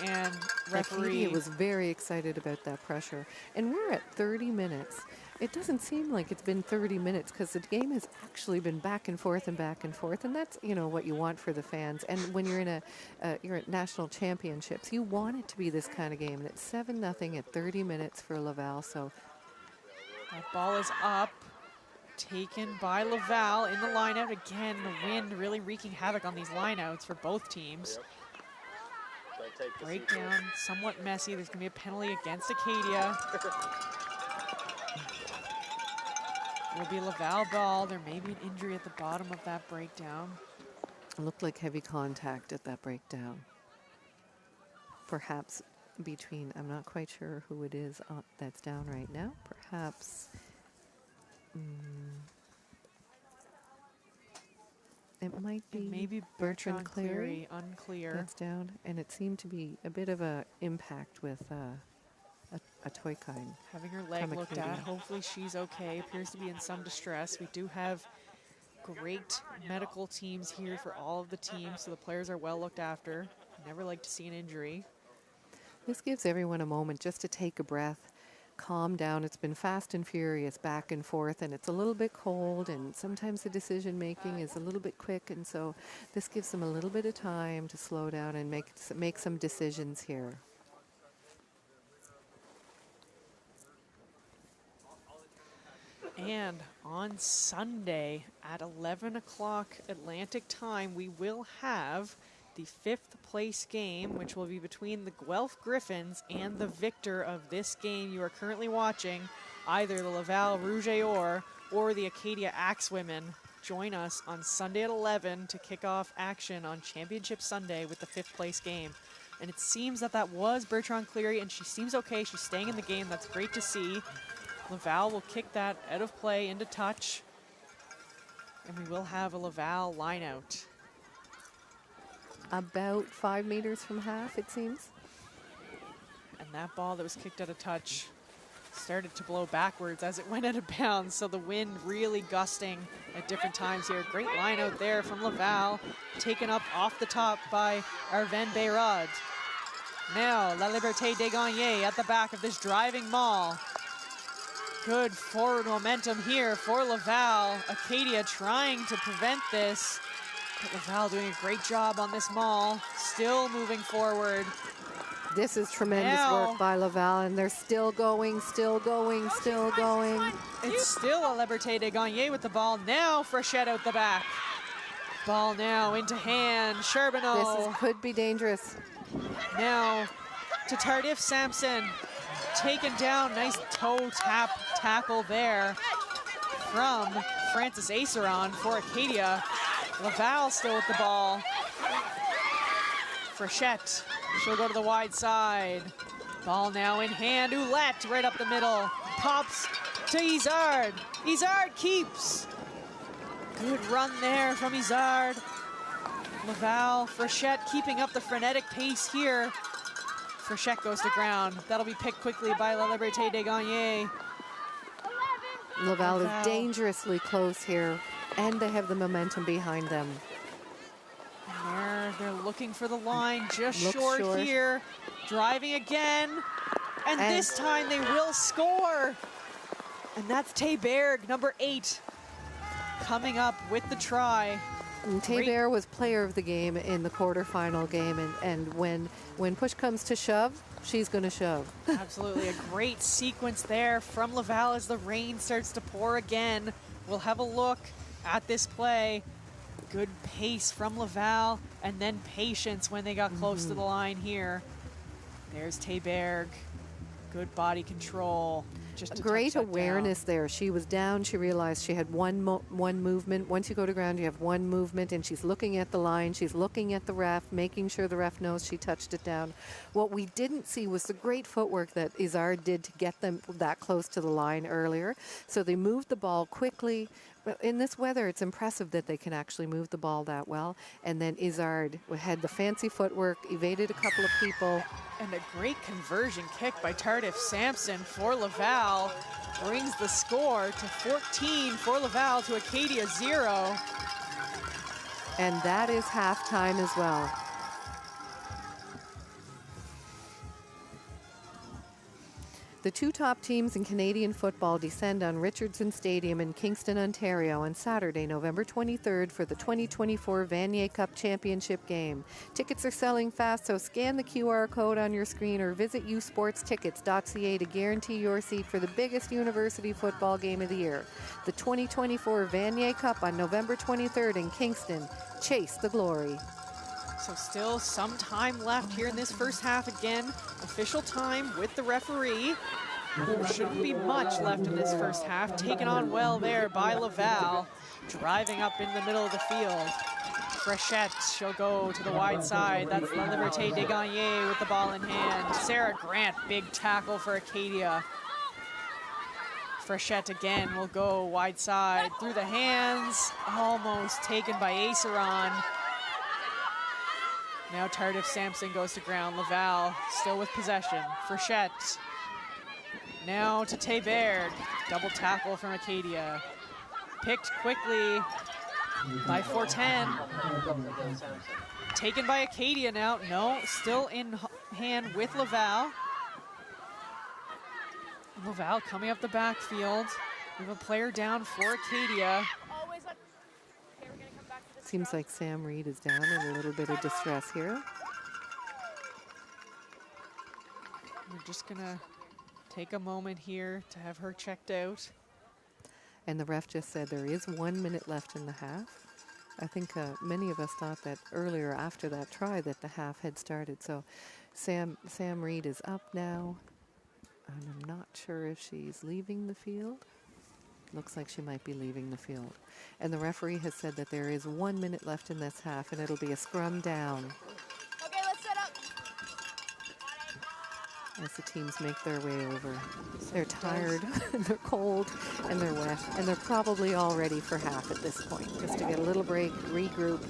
And referee Acadia was very excited about that pressure. And we're at 30 minutes. It doesn't seem like it's been 30 minutes because the game has actually been back and forth. And that's, what you want for the fans. And when you're in you're at national championships, you want it to be this kind of game. And it's 7-0 at 30 minutes for Laval. So that ball is up, taken by Laval in the lineout. Again, the wind really wreaking havoc on these lineouts for both teams. Breakdown, somewhat messy. There's going to be a penalty against Acadia. Will be Laval ball. There may be an injury at the bottom of that breakdown. it looked like heavy contact at that breakdown. Perhaps between, I'm not quite sure who it is that's down right now. Perhaps it might be maybe Bertrand Cleary, unclear. That's down, and it seemed to be a bit of a impact with a Toykind. Having her leg looked at. Hopefully she's okay. Appears to be in some distress. We do have great medical teams here for all of the teams, so the players are well looked after. Never like to see an injury. This gives everyone a moment just to take a breath, calm down. It's been fast and furious, back and forth, and it's a little bit cold, and sometimes the decision making is a little bit quick, and so this gives them a little bit of time to slow down and make some decisions here. And on Sunday at 11 o'clock Atlantic time, we will have the 5th place game, which will be between the Guelph Griffins and the victor of this game you are currently watching, either the Laval Rouge or the Acadia Axewomen. Join us on Sunday at 11 to kick off action on Championship Sunday with the 5th place game. And it seems that was Bertrand Cleary, and she seems okay. She's staying in the game. That's great to see. Laval will kick that out of play into touch, and we will have a Laval line out. about 5 meters from half, it seems. And that ball that was kicked out of touch started to blow backwards as it went out of bounds, so the wind really gusting at different times here. Great line out there from Laval, taken up off the top by Arven Beyrad. Now, La Liberté de Gagner at the back of this driving maul. Good forward momentum here for Laval. Acadia trying to prevent this, but Laval doing a great job on this maul, still moving forward. This is tremendous work by Laval, and they're still going, still going, still going. It's still a Liberté de Gagner with the ball. Now Frechette out the back. Ball now into hand, Charbonneau. This could be dangerous. Now to Tardif Sampson. Taken down, nice toe tap tackle there from Francis Aceron for Acadia. Laval still with the ball. Frechette, she'll go to the wide side. Ball now in hand, Ouellette right up the middle. Pops to Izard. Izard keeps. Good run there from Izard. Laval, Frechette keeping up the frenetic pace here. Frechette goes to ground. That'll be picked quickly by La Liberté de Gagner. Laval is dangerously close here, and they have the momentum behind them. And they're looking for the line, just short here. Driving again, and this time they will score. And that's Théberg, number 8, coming up with the try. Théberg was player of the game in the quarterfinal game, and when push comes to shove, she's going to shove. Absolutely, a great sequence there from Laval as the rain starts to pour again. We'll have a look at this play. Good pace from Laval, and then patience when they got close to the line here. There's Théberg. Good body control. Just a great awareness there. She was down. She realized she had one movement. Once you go to ground, you have one movement, and she's looking at the line. She's looking at the ref, making sure the ref knows she touched it down. What we didn't see was the great footwork that Izard did to get them that close to the line earlier. So they moved the ball quickly. But in this weather, it's impressive that they can actually move the ball that well. And then Izard had the fancy footwork, evaded a couple of people. And a great conversion kick by Tardif Sampson for Laval brings the score to 14 for Laval to Acadia 0. And that is halftime as well. The two top teams in Canadian football descend on Richardson Stadium in Kingston, Ontario on Saturday, November 23rd for the 2024 Vanier Cup Championship game. Tickets are selling fast, so scan the QR code on your screen or visit usportstickets.ca to guarantee your seat for the biggest university football game of the year. The 2024 Vanier Cup on November 23rd in Kingston. Chase the glory. So still some time left here in this first half. Again, official time with the referee. There shouldn't be much left in this first half. Taken on well there by Laval. Driving up in the middle of the field. Frechette, she'll go to the wide side. That's La Liberté de Gagner with the ball in hand. Sarah Grant, big tackle for Acadia. Frechette again will go wide side through the hands. Almost taken by Aceron. Now Tardif Sampson goes to ground. Laval still with possession. Frechette. Now to Théberg. Double tackle from Acadia. Picked quickly by Fortin. Taken by Acadia now. No, still in hand with Laval. Laval coming up the backfield. We have a player down for Acadia. Seems like Sam Reed is down in a little bit of distress here. We're just gonna take a moment here to have her checked out. And the ref just said there is 1 minute left in the half. I think many of us thought that earlier after that try that the half had started. So Sam Reed is up now. And I'm not sure if she's leaving the field. Looks like she might be leaving the field. And the referee has said that there is 1 minute left in this half, and it'll be a scrum down. Okay, let's set up. As the teams make their way over. They're tired, they're cold, and they're wet. And they're probably all ready for half at this point, just to get a little break, regroup,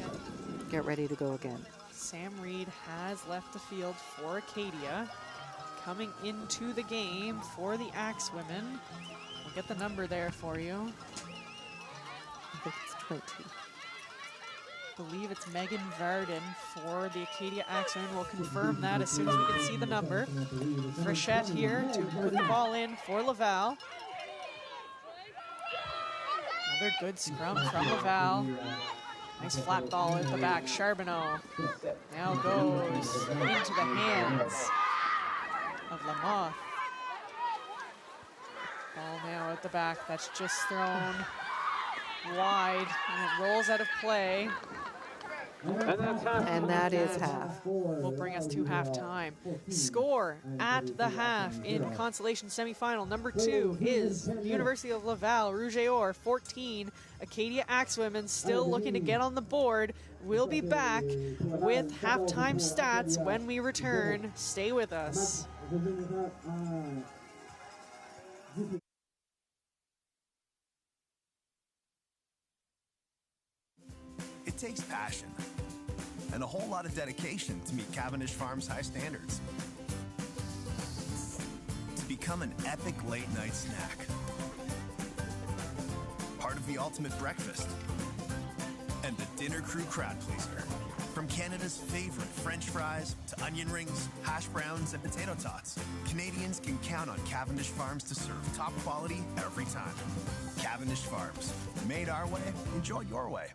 get ready to go again. Sam Reed has left the field for Acadia. Coming into the game for the Axewomen. We'll get the number there for you. I think it's 20. I believe it's Megan Varden for the Acadia Axewomen. We'll confirm that as soon as we can see the number. Frechette here to put the ball in for Laval. Another good scrum from Laval. Nice flat ball at the back. Charbonneau now goes into the hands of Lamoth. Ball now at the back. That's just thrown wide, and it rolls out of play. And that is half. Will bring us to halftime. Score at the half in Consolation semifinal. Number 2 is University of Laval, Rouge et Or 14. Acadia Axewomen still looking to get on the board. We'll be back with halftime stats when we return. Stay with us. It takes passion and a whole lot of dedication to meet Cavendish Farms' high standards. To become an epic late-night snack. Part of the ultimate breakfast. And the dinner crew crowd pleaser. From Canada's favorite French fries to onion rings, hash browns, and potato tots, Canadians can count on Cavendish Farms to serve top quality every time. Cavendish Farms. Made our way, enjoy your way.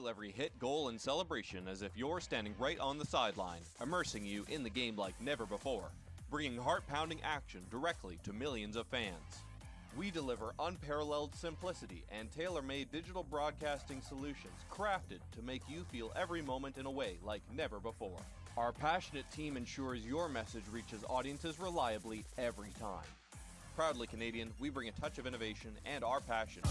Every hit, goal, and celebration as if you're standing right on the sideline, immersing you in the game like never before, bringing heart-pounding action directly to millions of fans. We deliver unparalleled simplicity and tailor-made digital broadcasting solutions crafted to make you feel every moment in a way like never before. Our passionate team ensures your message reaches audiences reliably every time. Proudly Canadian, we bring a touch of innovation and our passion.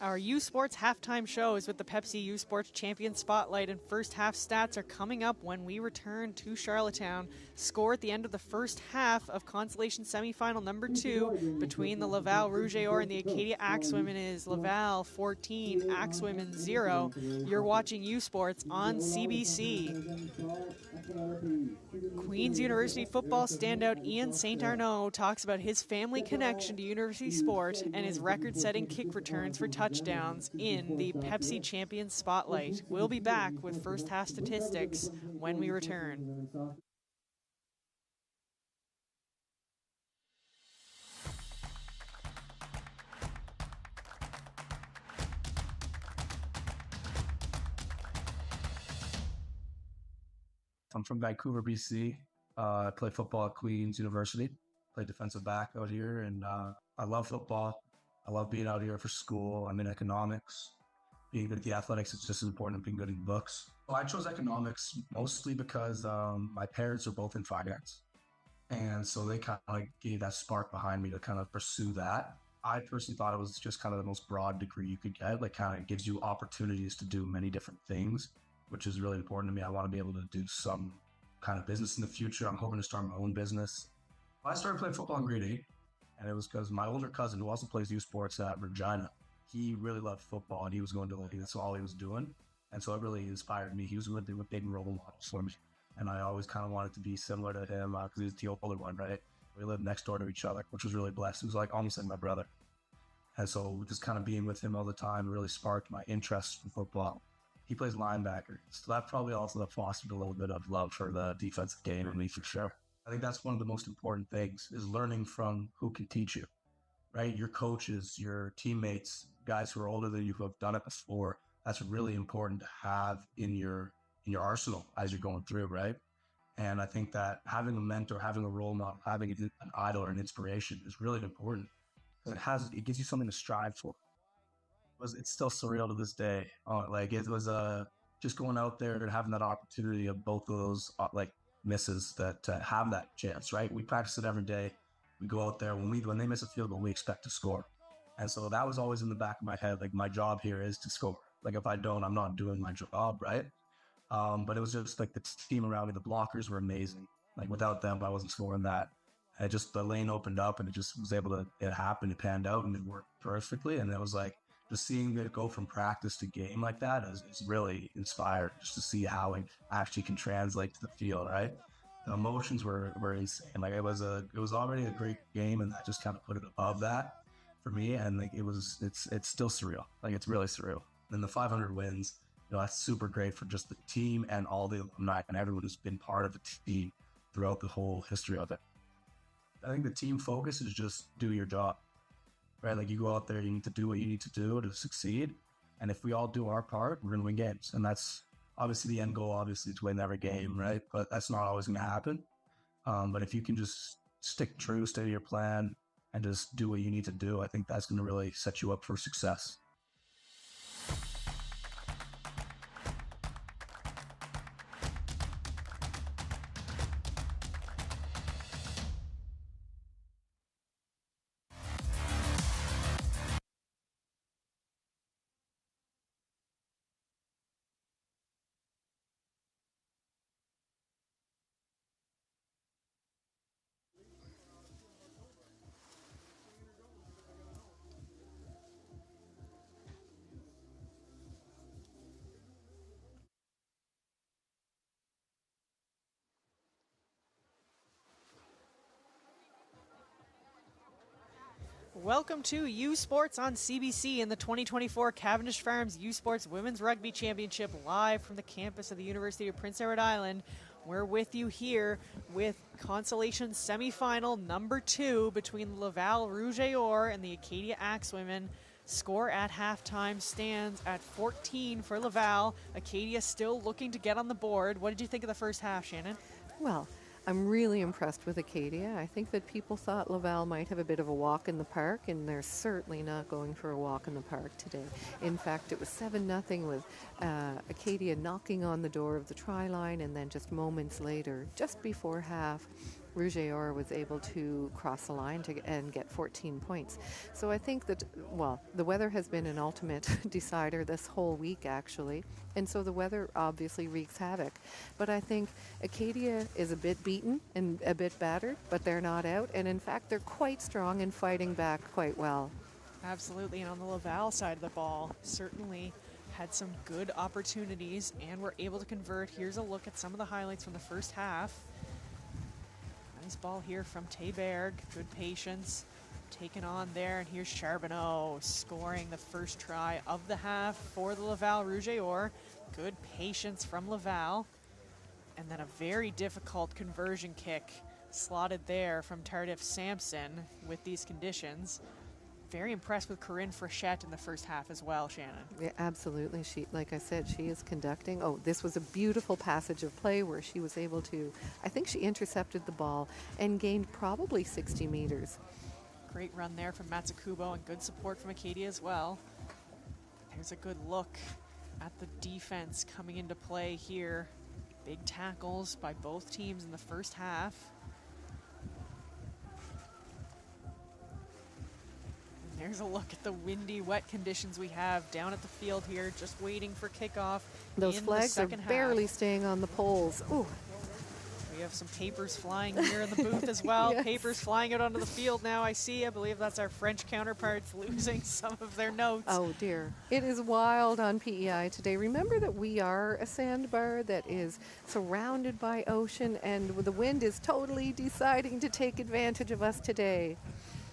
Our U Sports halftime shows with the Pepsi U Sports Champion Spotlight and first half stats are coming up when we return to Charlottetown. Score at the end of the first half of Consolation semifinal number 2 between the Laval Rouge et Or and the Acadia Axewomen is Laval 14, Axewomen 0. You're watching U Sports on CBC. Queen's University football standout Ian St. Arnaud talks about his family connection to university sport and his record-setting kick returns for touchdowns in the Pepsi Champion Spotlight. We'll be back with first half statistics when we return. I'm from Vancouver, BC. I play football at Queen's University. Play defensive back out here, and I love football. I love being out here for school. I'm in economics. Being good at the athletics is just as important as being good in books. So I chose economics mostly because my parents are both in finance. And so they kind of like gave that spark behind me to kind of pursue that. I personally thought it was just kind of the most broad degree you could get. Like kind of gives you opportunities to do many different things, which is really important to me. I want to be able to do some kind of business in the future. I'm hoping to start my own business. I started playing football in grade 8, and it was because my older cousin, who also plays U Sports at Regina, he really loved football, and he was going to like, that's all he was doing. And so it really inspired me. He was really a big role model for me. And I always kind of wanted to be similar to him because he was the older one, right? We lived next door to each other, which was really blessed. It was like almost like my brother. And so just kind of being with him all the time really sparked my interest for football. He plays linebacker. So that probably also fostered a little bit of love for the defensive game in me for sure. I think that's one of the most important things is learning from who can teach you, right? Your coaches, your teammates, guys who are older than you who have done it before. That's really important to have in your arsenal as you're going through, right? And I think that having a mentor, having a role model, having an idol or an inspiration is really important because it gives you something to strive for. It's still surreal to this day. Like it was just going out there and having that opportunity of both of those like misses that have that chance, right? We practice it every day. We go out there when they miss a field goal, we expect to score. And so that was always in the back of my head. Like my job here is to score. Like if I don't, I'm not doing my job, right? But it was just like the team around me. The blockers were amazing. Like without them, I wasn't scoring that. The lane opened up and it just was able to, it happened, it panned out and it worked perfectly. And it was like, just seeing it go from practice to game like that is really inspired just to see how it actually can translate to the field, right? The emotions were insane. Like it was already a great game and that just kind of put it above that for me. And like it's still surreal. Like it's really surreal. And the 500 wins, that's super great for just the team and all the alumni and everyone who's been part of the team throughout the whole history of it. I think the team focus is just do your job. Right, like you go out there, you need to do what you need to do to succeed. And if we all do our part, we're going to win games. And that's obviously the end goal, obviously, to win every game, right? But that's not always going to happen. But if you can just stick true, stay to your plan, and just do what you need to do, I think that's going to really set you up for success. Welcome to U Sports on CBC in the 2024 Cavendish Farms U Sports Women's Rugby Championship live from the campus of the University of Prince Edward Island. We're with you here with Consolation Semifinal number 2 between Laval Rouge et Or and the Acadia Axewomen. Score at halftime stands at 14 for Laval. Acadia still looking to get on the board. What did you think of the first half, Shannon? Well, I'm really impressed with Acadia. I think that people thought Laval might have a bit of a walk in the park, and they're certainly not going for a walk in the park today. In fact, it was 7-0 with Acadia knocking on the door of the try line, and then just moments later, just before half, Rouge et Or was able to cross the line and get 14 points. So I think that, well, the weather has been an ultimate decider this whole week, actually. And so the weather obviously wreaks havoc. But I think Acadia is a bit beaten and a bit battered, but they're not out. And in fact, they're quite strong and fighting back quite well. Absolutely. And on the Laval side of the ball, certainly had some good opportunities and were able to convert. Here's a look at some of the highlights from the first half. Nice ball here from Théberg. Good patience. Taken on there. And here's Charbonneau scoring the first try of the half for the Laval Rouge et Or. Good patience from Laval. And then a very difficult conversion kick slotted there from Tardif Sampson with these conditions. Very impressed with Corinne Frechette in the first half as well, Shannon. Yeah, absolutely. She, like I said, she is conducting. Oh, this was a beautiful passage of play where she was able to, I think she intercepted the ball and gained probably 60 meters. Great run there from Matsukubo and good support from Acadia as well. There's a good look at the defense coming into play here. Big tackles by both teams in the first half. There's a look at the windy, wet conditions we have down at the field here, just waiting for kickoff. Those flags are barely staying on the poles. Ooh. We have some papers flying here in the booth as well. Yes. Papers flying out onto the field now, I see. I believe that's our French counterparts losing some of their notes. Oh dear. It is wild on PEI today. Remember that we are a sandbar that is surrounded by ocean, and the wind is totally deciding to take advantage of us today.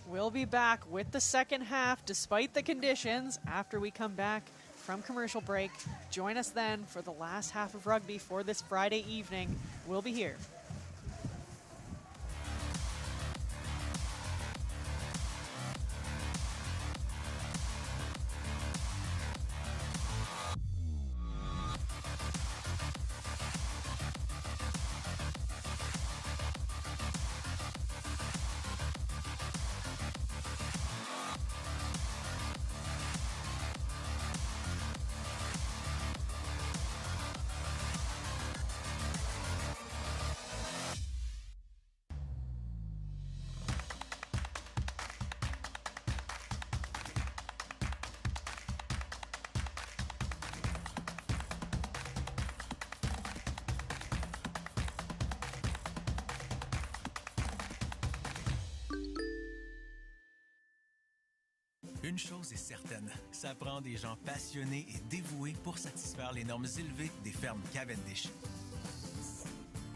We'll be back with the second half despite the conditions after we come back from commercial break. Join us then for the last half of rugby for this Friday evening. We'll be here. Une chose est certaine, ça prend des gens passionnés et dévoués pour satisfaire les normes élevées des fermes Cavendish.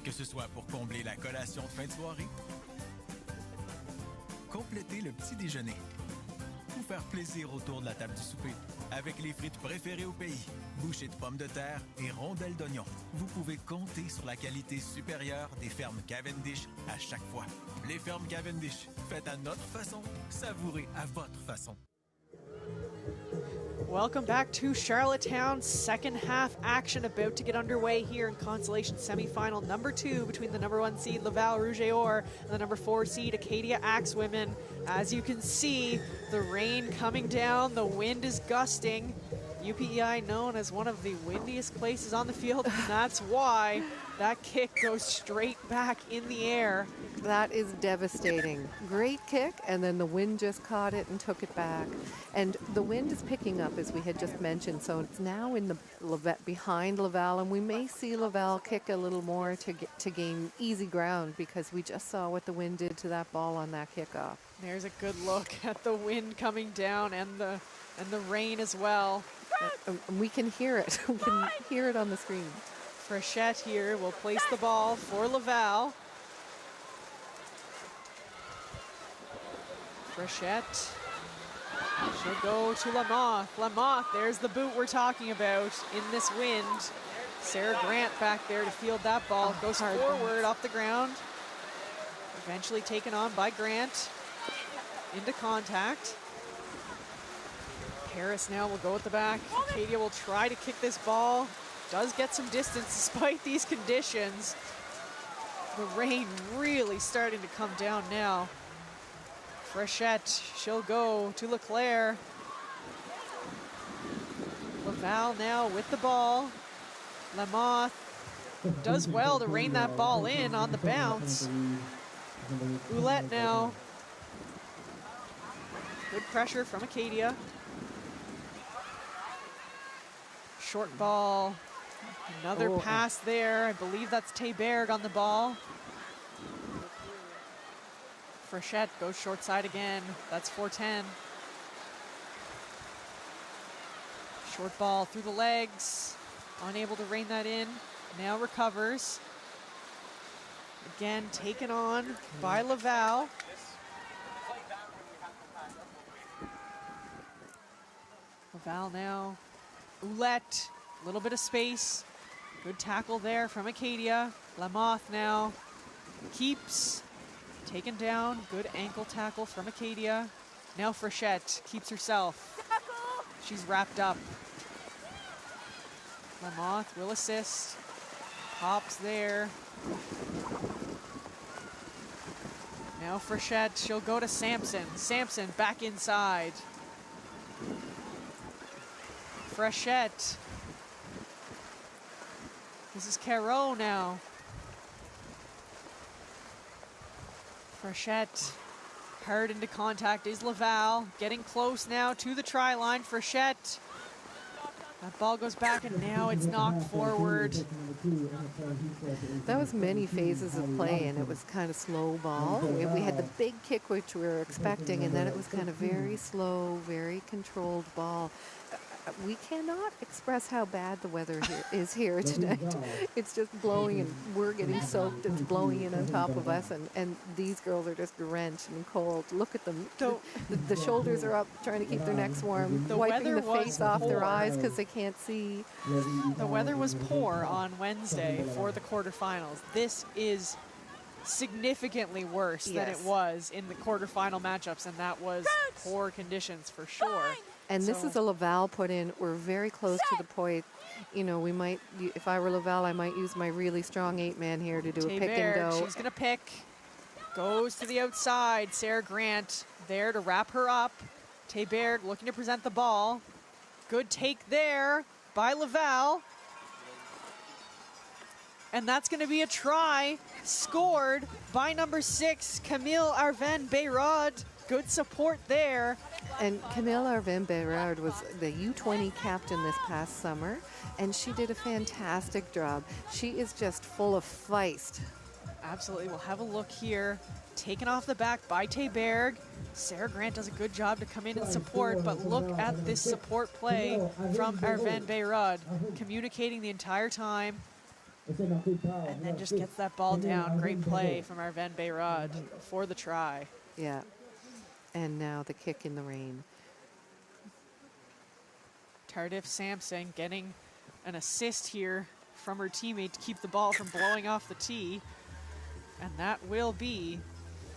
Que ce soit pour combler la collation de fin de soirée, compléter le petit déjeuner ou faire plaisir autour de la table du souper avec les frites préférées au pays, bouchées de pommes de terre et rondelles d'oignon. Vous pouvez compter sur la qualité supérieure des fermes Cavendish à chaque fois. Les fermes Cavendish, faites à notre façon, savourez à votre façon. Welcome back to Charlottetown. Second half action about to get underway here in Consolation semifinal number 2 between the number 1 seed Laval Rouge et Or and the number 4 seed Acadia Axewomen. As you can see, the rain coming down, the wind is gusting. UPEI known as one of the windiest places on the field, and that's why that kick goes straight back in the air. That is devastating. Great kick, and then the wind just caught it and took it back. And the wind is picking up, as we had just mentioned, so it's now in the behind Laval, and we may see Laval kick a little more to gain easy ground, because we just saw what the wind did to that ball on that kickoff. There's a good look at the wind coming down and the rain as well. And we can hear it. We can hear it on the screen. Frechette here will place the ball for Laval. Frechette. She'll go to Lamoth. Lamoth, there's the boot we're talking about in this wind. Sarah Grant back there to field that ball. Goes forward off the ground. Eventually taken on by Grant. Into contact. Harris now will go at the back. Acadia will try to kick this ball. Does get some distance despite these conditions. The rain really starting to come down now. Frechette, she'll go to Leclerc. Laval now with the ball. Lamoth does well to rein that ball in on the bounce. Ouellette now. Good pressure from Acadia. Short ball. Another pass there. I believe that's Tayberg on the ball. Frechette goes short side again. That's 4-10. Short ball through the legs. Unable to rein that in. Now recovers. Again, taken on by Laval. Laval now. Ouellette, a little bit of space. Good tackle there from Acadia. Lamoth now keeps. Taken down. Good ankle tackle from Acadia. Now Frechette keeps herself. She's wrapped up. Lamoth will assist. Pops there. Now Frechette, she'll go to Sampson. Sampson back inside. Frechette. This is Caro now. Frechette hard into contact is Laval. Getting close now to the try line. Frechette That ball goes back, and now it's knocked forward. That was many phases of play, and it was kind of slow ball. We had the big kick, which we were expecting, and then it was kind of very slow, very controlled ball. We cannot express how bad the weather is here tonight. It's just blowing, and we're getting soaked. It's blowing in on top of us, and these girls are just drenched and cold. Look at them. The shoulders are up, trying to keep their necks warm, wiping the face off their eyes because they can't see. The weather was poor on Wednesday for the quarterfinals. This is significantly worse than it was in the quarterfinal matchups, and that was poor conditions for sure. And this is a Laval put in. We're very close to the point. You know, we might, if I were Laval, I might use my really strong 8-man here to do a pick and go. She's going to pick. Goes to the outside. Sarah Grant there to wrap her up. Théberg looking to present the ball. Good take there by Laval. And that's going to be a try scored by number 6, Camille Arven-Beyrad. Good support there. And Camille Arven-Beyrad was the U20 captain this past summer, and she did a fantastic job. She is just full of feist. Absolutely. We'll have a look here. Taken off the back by Théberg. Sarah Grant does a good job to come in and support, but look at this support play from Arven-Beyrad, communicating the entire time. And then just gets that ball down. Great play from Arven-Beyrad for the try. Yeah. And now the kick in the rain. Tardif Sampson getting an assist here from her teammate to keep the ball from blowing off the tee. And that will be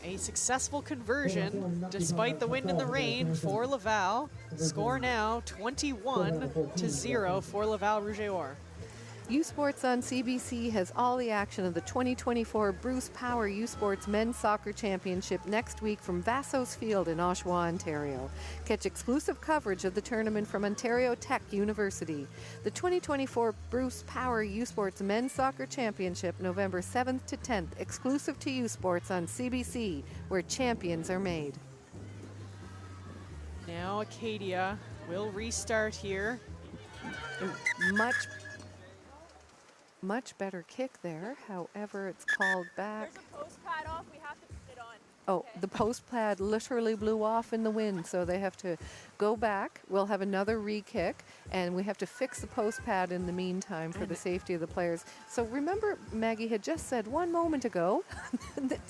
a successful conversion despite the wind and the rain for Laval. Score now 21-0 for Laval Rouge et Or. U Sports on CBC has all the action of the 2024 Bruce Power U Sports Men's Soccer Championship next week from Vassos Field in Oshawa, Ontario. Catch exclusive coverage of the tournament from Ontario Tech University. The 2024 Bruce Power U Sports Men's Soccer Championship, November 7th to 10th, exclusive to U Sports on CBC, where champions are made. Now Acadia will restart here. Much better kick there. However, it's called back. There's a post pad off. We have to put it on. Oh, okay. The post pad literally blew off in the wind, so they have to go back. We'll have another re-kick, and we have to fix the post pad in the meantime for the safety of the players. So remember, Maggie had just said 1 moment ago that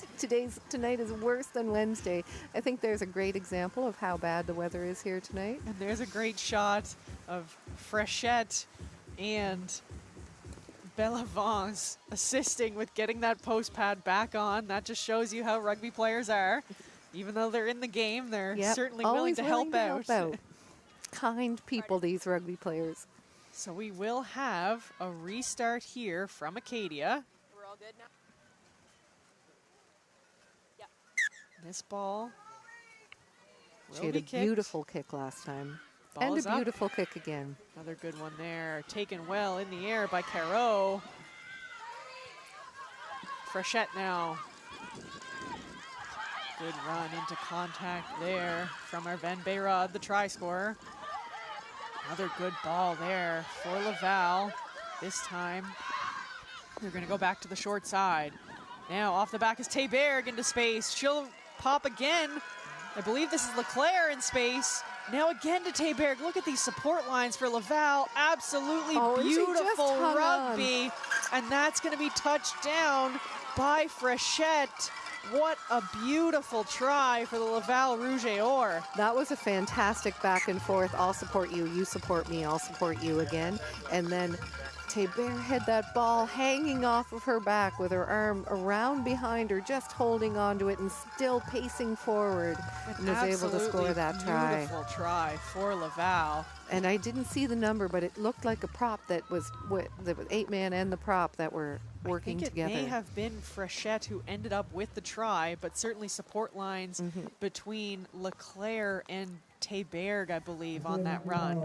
tonight is worse than Wednesday. I think there's a great example of how bad the weather is here tonight. And there's a great shot of Frechette and Bellavance assisting with getting that post pad back on. That just shows you how rugby players are. Even though they're in the game, they're certainly willing to help out. Kind people, these rugby players. So we will have a restart here from Acadia. We're all good now? Yeah. This ball She had a beautiful kick last time. Ball and a beautiful kick again. Another good one there. Taken well in the air by Caro. Frechette now. Good run into contact there from Arven-Beyrad, the try scorer. Another good ball there for Laval. This time, they're going to go back to the short side. Now off the back is Théberg into space. She'll pop again. I believe this is Leclerc in space. Now again to Théberg. Look at these support lines for Laval. Absolutely beautiful rugby. And that's going to be touched down by Frechette. What a beautiful try for the Laval Rouge et Or. That was a fantastic back and forth. I'll support you, you support me, I'll support you again. And then Théberg had that ball hanging off of her back with her arm around behind her, just holding onto it and still pacing forward, and was able to score that try. Beautiful try for Laval. And I didn't see the number, but it looked like a prop that was the 8-man and the prop that were working together. It may have been Frechette who ended up with the try, but certainly support lines between Leclerc and Théberg, I believe, on that run.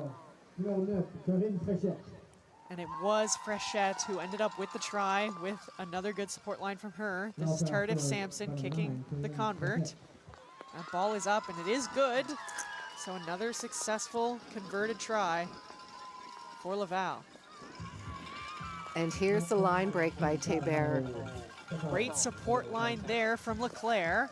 And it was Frechette who ended up with the try with another good support line from her. This is Tardif Sampson kicking the convert. That ball is up and it is good. So another successful converted try for Laval. And here's the line break by Théberg. Great support line there from Leclerc.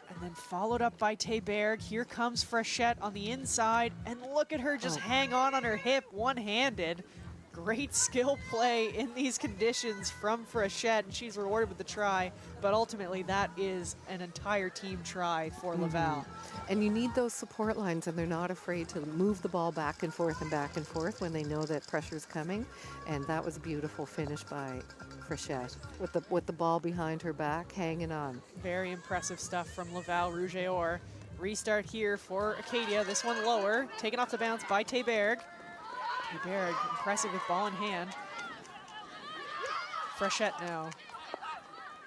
And then followed up by Théberg. Here comes Frechette on the inside. And look at her just hang on her hip one-handed. Great skill play in these conditions from Frechette, and she's rewarded with the try. But ultimately, that is an entire team try for Laval. And you need those support lines, and they're not afraid to move the ball back and forth when they know that pressure's coming. And that was a beautiful finish by Frechette with the ball behind her back, hanging on. Very impressive stuff from Laval Rouge et Or. Restart here for Acadia. This one lower, taken off the bounce by Théberg. Théberg impressive with ball in hand. Frechette now.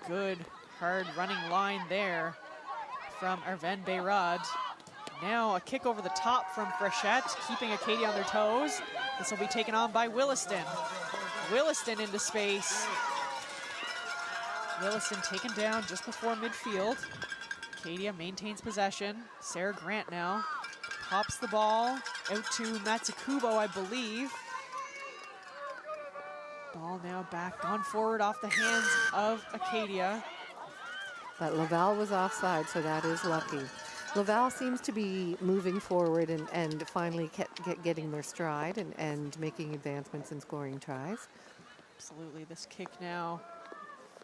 Good, hard running line there from Arven Beyrad. Now a kick over the top from Frechette, keeping Acadia on their toes. This will be taken on by Williston. Williston into space. Williston taken down just before midfield. Acadia maintains possession. Sarah Grant now pops the ball out to Matsukubo, I believe. Ball now back, gone forward off the hands of Acadia. But Laval was offside, so that is lucky. Laval seems to be moving forward and finally getting their stride and making advancements and scoring tries. Absolutely, this kick now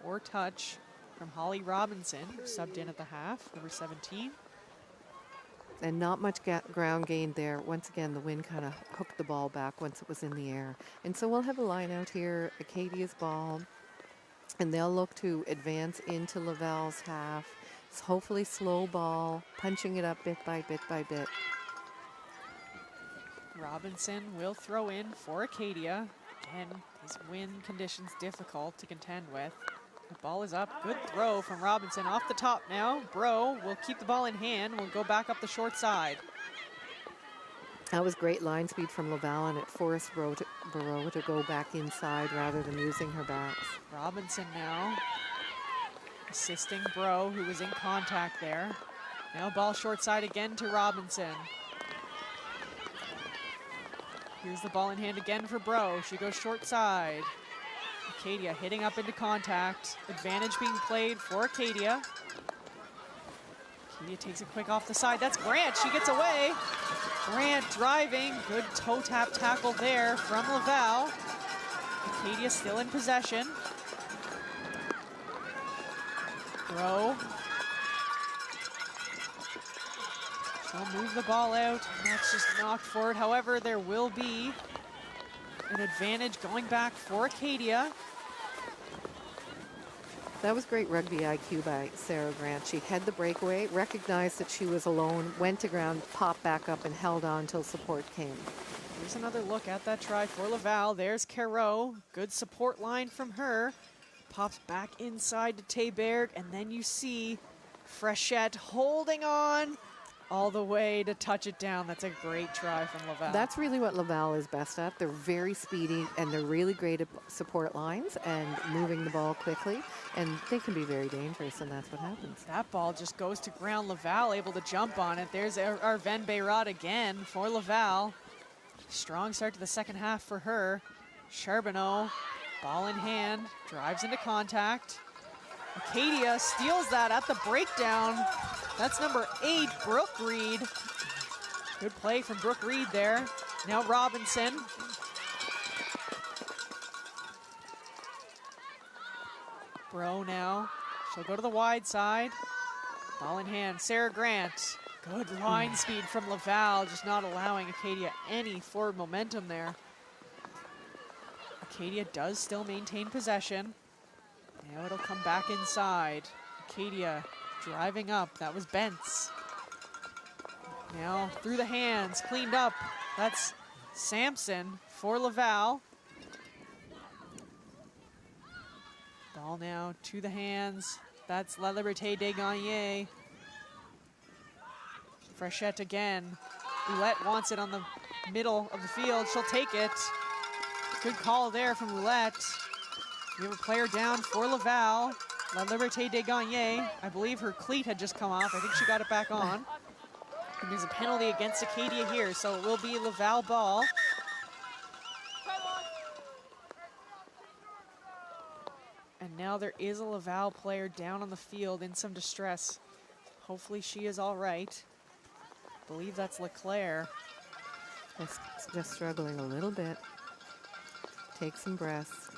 for touch from Holly Robinson, who subbed in at the half, number 17. And not much ground gain there. Once again, the wind kind of hooked the ball back once it was in the air. And so we'll have a line out here, Acadia's ball, and they'll look to advance into Laval's half. It's hopefully slow ball, punching it up bit by bit by bit. Robinson will throw in for Acadia. Again, these wind conditions difficult to contend with. The ball is up. Good throw from Robinson off the top now. Bro will keep the ball in hand. Will go back up the short side. That was great line speed from Laval, and it forced Barreau to go back inside rather than using her backs. Robinson now assisting Bro, who was in contact there. Now ball short side again to Robinson. Here's the ball in hand again for Bro. She goes short side. Acadia hitting up into contact. Advantage being played for Acadia. Acadia takes it quick off the side. That's Grant. She gets away. Grant driving. Good toe tap tackle there from Laval. Acadia still in possession. Bro. She'll move the ball out. And that's just knocked forward. However, there will be an advantage going back for Acadia. That was great rugby IQ by Sarah Grant. She had the breakaway, recognized that she was alone, went to ground, popped back up, and held on until support came. Here's another look at that try for Laval. There's Caro. Good support line from her. Pops back inside to Théberg, and then you see Frechette holding on all the way to touch it down. That's a great try from Laval. That's really what Laval is best at. They're very speedy, and they're really great at support lines and moving the ball quickly, and they can be very dangerous, and that's what happens. That ball just goes to ground. Laval able to jump on it. There's Arven Beyrad again for Laval. Strong start to the second half for her. Charbonneau, ball in hand, drives into contact. Acadia steals that at the breakdown. That's number 8, Brooke Reed. Good play from Brooke Reed there. Now Robinson. Bro now. She'll go to the wide side. Ball in hand. Sarah Grant. Good line speed from Laval, just not allowing Acadia any forward momentum there. Acadia does still maintain possession. Now it'll come back inside. Acadia driving up. That was Bentz. Now through the hands, cleaned up. That's Sampson for Laval. Ball now to the hands. That's La Liberté de Gagner. Frechette again. Roulette wants it on the middle of the field. She'll take it. Good call there from Roulette. We have a player down for Laval. La Liberté de Gagner. I believe her cleat had just come off. I think she got it back on. And there's a penalty against Acadia here, so it will be Laval ball. And now there is a Laval player down on the field in some distress. Hopefully she is all right. I believe that's Leclerc. Just struggling a little bit. Take some breaths.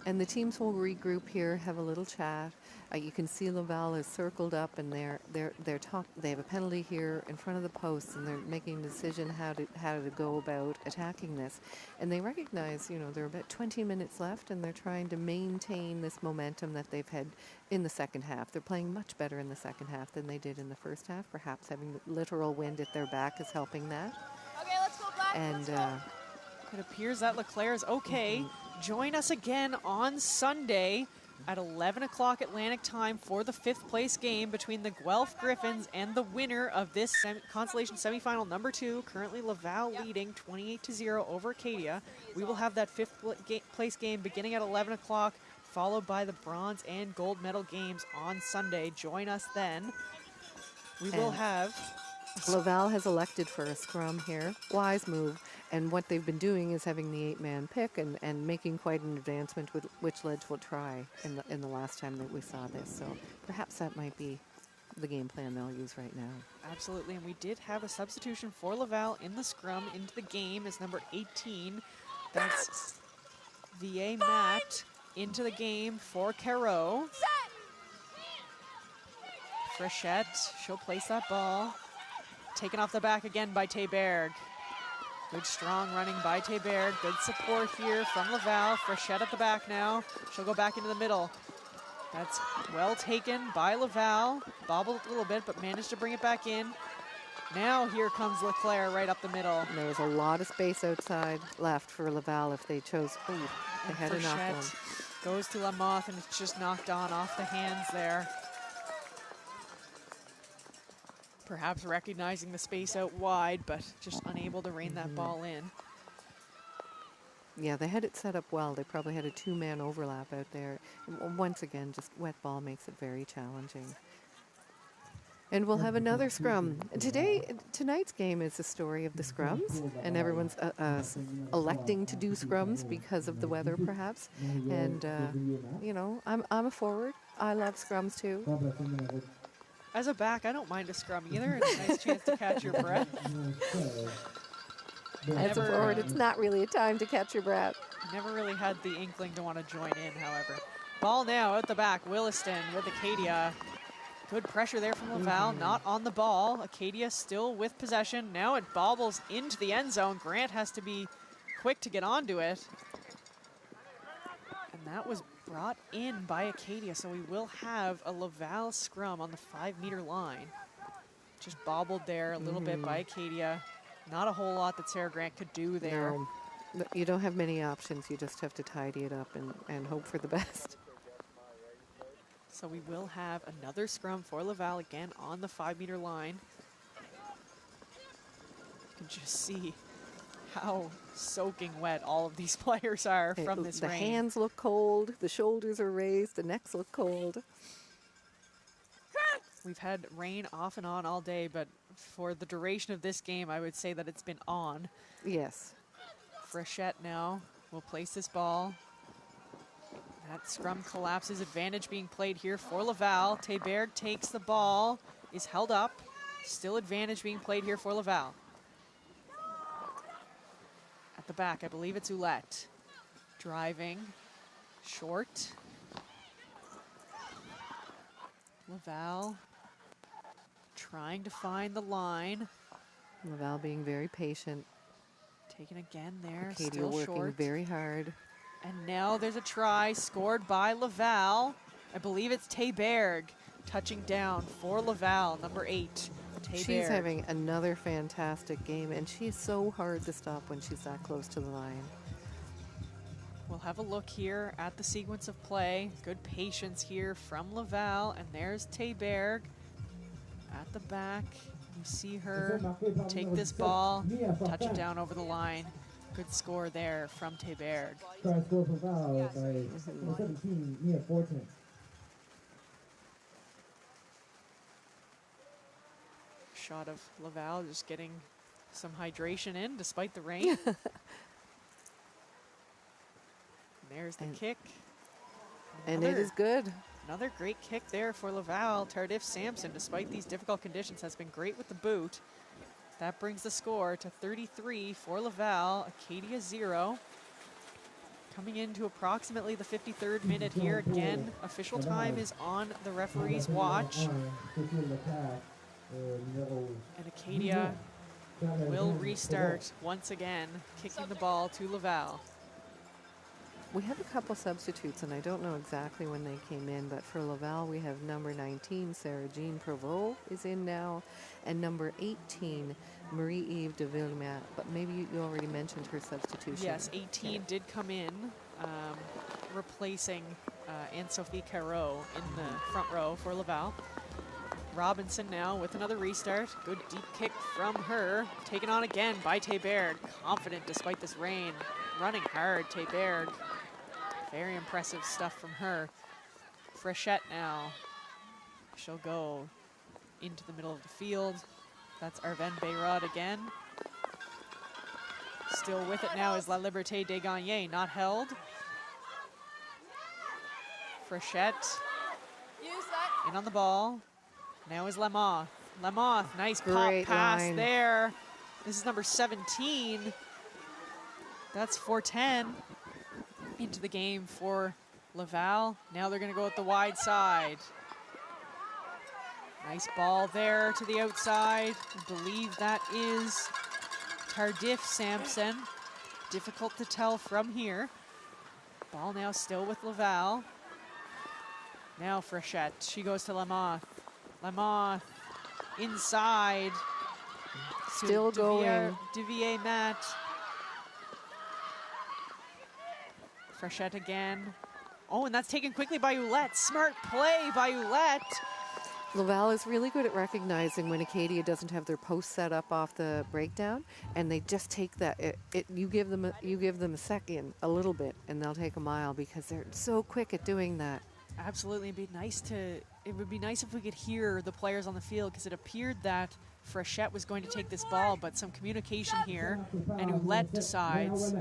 And the teams will regroup here, have a little chat. You can see Laval is circled up, and they have a penalty here in front of the posts, and they're making a decision how to go about attacking this. And they recognize, you know, there are about 20 minutes left, and they're trying to maintain this momentum that they've had in the second half. They're playing much better in the second half than they did in the first half. Perhaps having the literal wind at their back is helping that. Okay, let's go, Black. And It appears that Leclerc is okay. Join us again on Sunday at 11 o'clock Atlantic time for the 5th place game between the Guelph Griffins and the winner of this Consolation semifinal number 2. Currently Laval leading 28-0 over Acadia. We will have that 5th place game beginning at 11 o'clock, followed by the bronze and gold medal games on Sunday. Join us then. We will have... Laval has elected for a scrum here. Wise move. And what they've been doing is having the 8-man pick and making quite an advancement, with which Ledge will try in the last time that we saw this. So perhaps that might be the game plan they'll use right now. Absolutely, and we did have a substitution for Laval in the scrum into the game as number 18. That's VA Matt into the game for Caro. Frechette, she'll place that ball. Taken off the back again by Théberg. Good strong running by Théberg. Good support here from Laval. Frechette at the back now. She'll go back into the middle. That's well taken by Laval. Bobbled a little bit, but managed to bring it back in. Now here comes Leclerc right up the middle. And there was a lot of space outside left for Laval if they chose. Ooh, they had enough one. Goes to Lamotte, and it's just knocked on off the hands there. Perhaps recognizing the space out wide, but just unable to rein that ball in. Yeah, they had it set up well. They probably had a 2-man overlap out there. Once again, just wet ball makes it very challenging. And we'll have another scrum. Tonight's game is the story of the scrums, and everyone's electing to do scrums because of the weather, perhaps. And, you know, I'm a forward. I love scrums, too. As a back, I don't mind a scrum either. It's a nice chance to catch your breath. As a forward, it's not really a time to catch your breath. Never really had the inkling to want to join in, however. Ball now out the back. Williston with Acadia. Good pressure there from Laval, not on the ball. Acadia still with possession. Now it bobbles into the end zone. Grant has to be quick to get onto it. And that was brought in by Acadia, so we will have a Laval scrum on the 5-meter line. Just bobbled there a little bit by Acadia. Not a whole lot that Sarah Grant could do there. No, you don't have many options. You just have to tidy it up and hope for the best. So we will have another scrum for Laval again on the 5-meter line. You can just see how soaking wet all of these players are from this rain. The hands look cold, the shoulders are raised, the necks look cold. We've had rain off and on all day, but for the duration of this game, I would say that it's been on. Yes. Frechette now will place this ball. That scrum collapses, advantage being played here for Laval. Théberg takes the ball, is held up. Still advantage being played here for Laval. At the back, I believe it's Ouellette. Driving, short. Laval trying to find the line. Laval being very patient. Taken again there, Acadia still working short. very hard. And now there's a try scored by Laval. I believe it's Théberg touching down for Laval, number 8. Théberg. She's having another fantastic game, and she's so hard to stop when she's that close to the line. We'll have a look here at the sequence of play. Good patience here from Laval, and there's Théberg at the back. You see her take this ball, touch it down over the line. Good score there from Théberg. Try score for Val by 17, Mia Fortin. Shot of Laval just getting some hydration in despite the rain. And there's the kick. And it is good. Another great kick there for Laval. Tardif Sampson, despite these difficult conditions, has been great with the boot. That brings the score to 33 for Laval, Acadia 0. Coming into approximately the 53rd minute here. Again, official time is on the referee's watch. And Acadia will restart once again, kicking the ball to Laval. We have a couple substitutes, and I don't know exactly when they came in, but for Laval, we have number 19, Sarah-Jean Provost is in now, and number 18, Marie-Eve de Villemat. But maybe you already mentioned her substitution. Yes, 18 did come in, replacing Anne-Sophie Carreau in the front row for Laval. Robinson now with another restart. Good deep kick from her. Taken on again by Théberg. Confident despite this rain. Running hard, Théberg. Very impressive stuff from her. Frechette now. She'll go into the middle of the field. That's Arvenne Bayrod again. Still with it now is La Liberté des Gagnés, not held. Frechette in on the ball. Now is Lamoth. Lamoth, nice pop pass there. This is number 17. That's 4-10 into the game for Laval. Now they're going to go with the wide side. Nice ball there to the outside. I believe that is Tardif Sampson. Difficult to tell from here. Ball now still with Laval. Now Frechette. She goes to Lamoth. Lamoth inside. Still going. Devier Matt. Frechette again. Oh, and that's taken quickly by Ouellette. Smart play by Ouellette. Laval is really good at recognizing when Acadia doesn't have their post set up off the breakdown, and they just take that. You give them a second, a little bit, and they'll take a mile because they're so quick at doing that. Absolutely, it would be nice if we could hear the players on the field, because it appeared that Frechette was going to take this ball, but some communication here, and Ouellette decides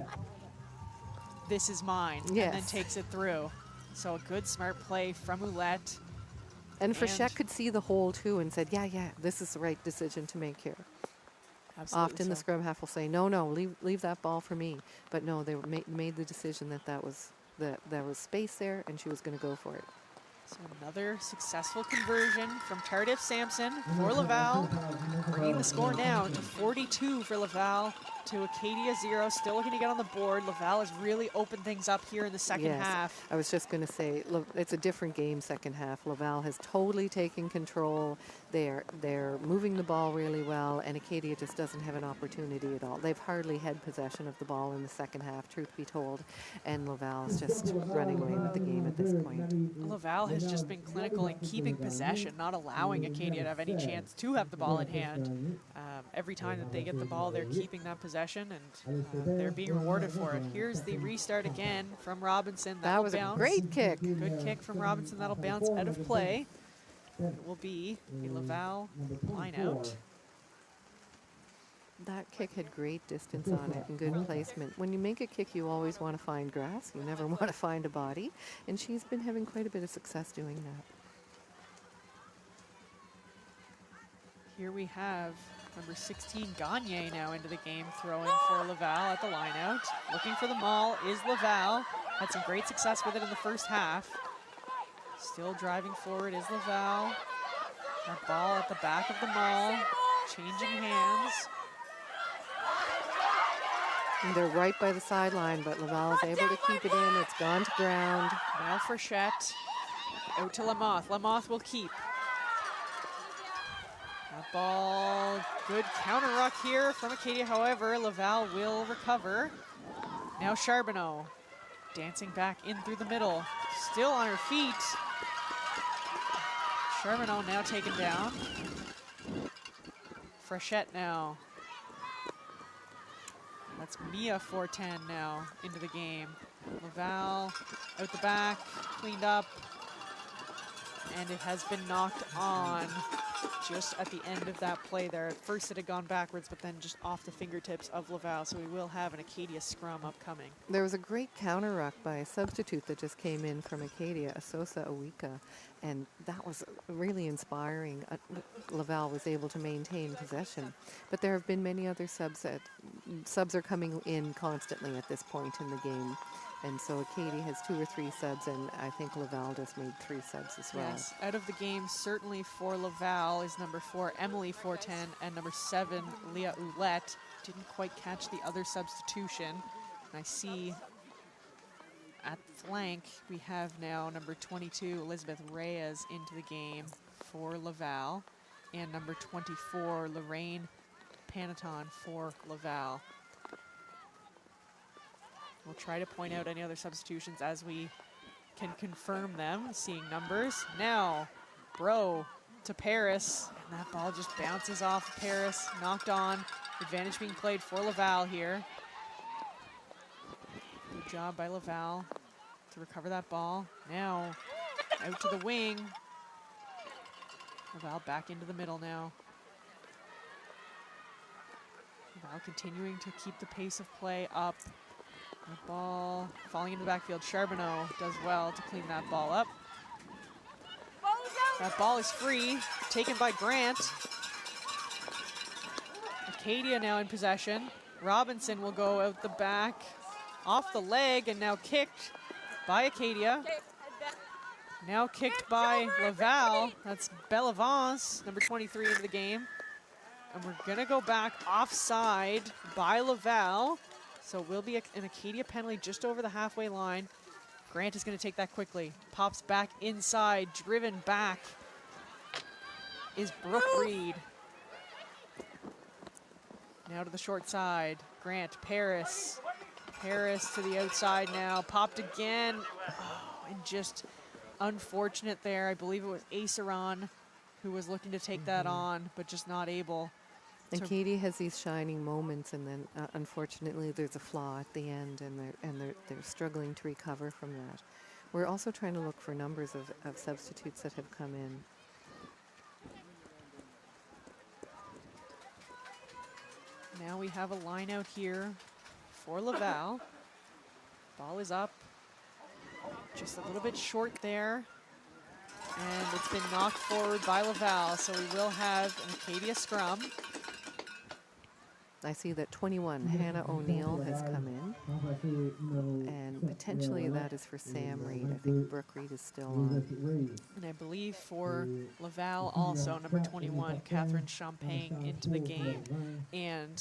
this is mine, yes, and then takes it through. So a good smart play from Ouellette. And Frechette could see the hole too and said, yeah, this is the right decision to make here. Absolutely. Often the scrum half will say, no, leave that ball for me. But no, they made the decision that there was space there and she was going to go for it. So another successful conversion from Tardif Sampson for Laval, bringing the score now to 42 for Laval to Acadia 0. Still looking to get on the board. Laval has really opened things up here in the second half. I was just going to say, it's a different game second half. Laval has totally taken control. They're moving the ball really well, and Acadia just doesn't have an opportunity at all. They've hardly had possession of the ball in the second half, truth be told, and Laval is just running away with the game at this point. Laval has just been clinical in keeping possession, not allowing Acadia to have any chance to have the ball in hand. Every time that they get the ball, they're keeping that possession, and they're being rewarded for it. Here's the restart again from Robinson. That was a great kick. Good kick from Robinson. That'll bounce out of play. It will be a Laval line out. That kick had great distance on it and good placement. When you make a kick, you always want to find grass. You never want to find a body. And she's been having quite a bit of success doing that. Here we have number 16, Gagne, now into the game, throwing for Laval at the line out. Looking for the maul is Laval. Had some great success with it in the first half. Still driving forward is Laval. That ball at the back of the maul, changing hands. And they're right by the sideline, but Laval is able to keep it in. It's gone to ground. Now Frechette. Out to Lamoth. Lamoth will keep. That ball, good counter ruck here from Acadia. However, Laval will recover. Now Charbonneau dancing back in through the middle. Still on her feet. Charbonneau now taken down. Frechette now. That's Mia 410 now into the game. Laval out the back, cleaned up, and it has been knocked on. just at the end of that play there. At first it had gone backwards, but then just off the fingertips of Laval. So we will have an Acadia scrum upcoming. There was a great counter ruck by a substitute that just came in from Acadia, Asosa Awika, and that was really inspiring. Laval was able to maintain possession, but there have been many other subs are coming in constantly at this point in the game. And so Acadia has 2 or 3 subs, and I think Laval just made 3 subs as well. Yes, out of the game, certainly for Laval is number 4, Emily Fortin, and number 7, Leah Ouellette. Didn't quite catch the other substitution. And I see at flank, we have now number 22, Elizabeth Reyes, into the game for Laval, and number 24, Lorraine Panaton for Laval. We'll try to point out any other substitutions as we can confirm them, seeing numbers. Now, Bro to Paris, and that ball just bounces off Paris, knocked on. Advantage being played for Laval here. Good job by Laval to recover that ball. Now, out to the wing. Laval back into the middle now. Laval continuing to keep the pace of play up. The ball falling into the backfield. Charbonneau does well to clean that ball up. That ball is free, taken by Grant. Acadia now in possession. Robinson will go out the back, off the leg, and now kicked by Acadia. Now kicked by Laval. That's Bellavance, number 23, into the game. And we're gonna go back offside by Laval. So it will be an Acadia penalty just over the halfway line. Grant is going to take that quickly. Pops back inside, driven back is Brooke Reed. Now to the short side. Grant, Paris. Paris to the outside now. Popped again. Oh, and just unfortunate there. I believe it was Aceron who was looking to take that on, but just not able. And Katie has these shining moments, and then unfortunately there's a flaw at the end, and they're struggling to recover from that. We're also trying to look for numbers of substitutes that have come in. Now we have a line out here for Laval. Ball is up. Just a little bit short there. And it's been knocked forward by Laval, so we will have an Acadia scrum. I see that 21, Hannah O'Neill, has come in, and potentially that is for Sam Reed. I think Brooke Reed is still on. And I believe for Laval also, number 21, Catherine Champagne into the game. And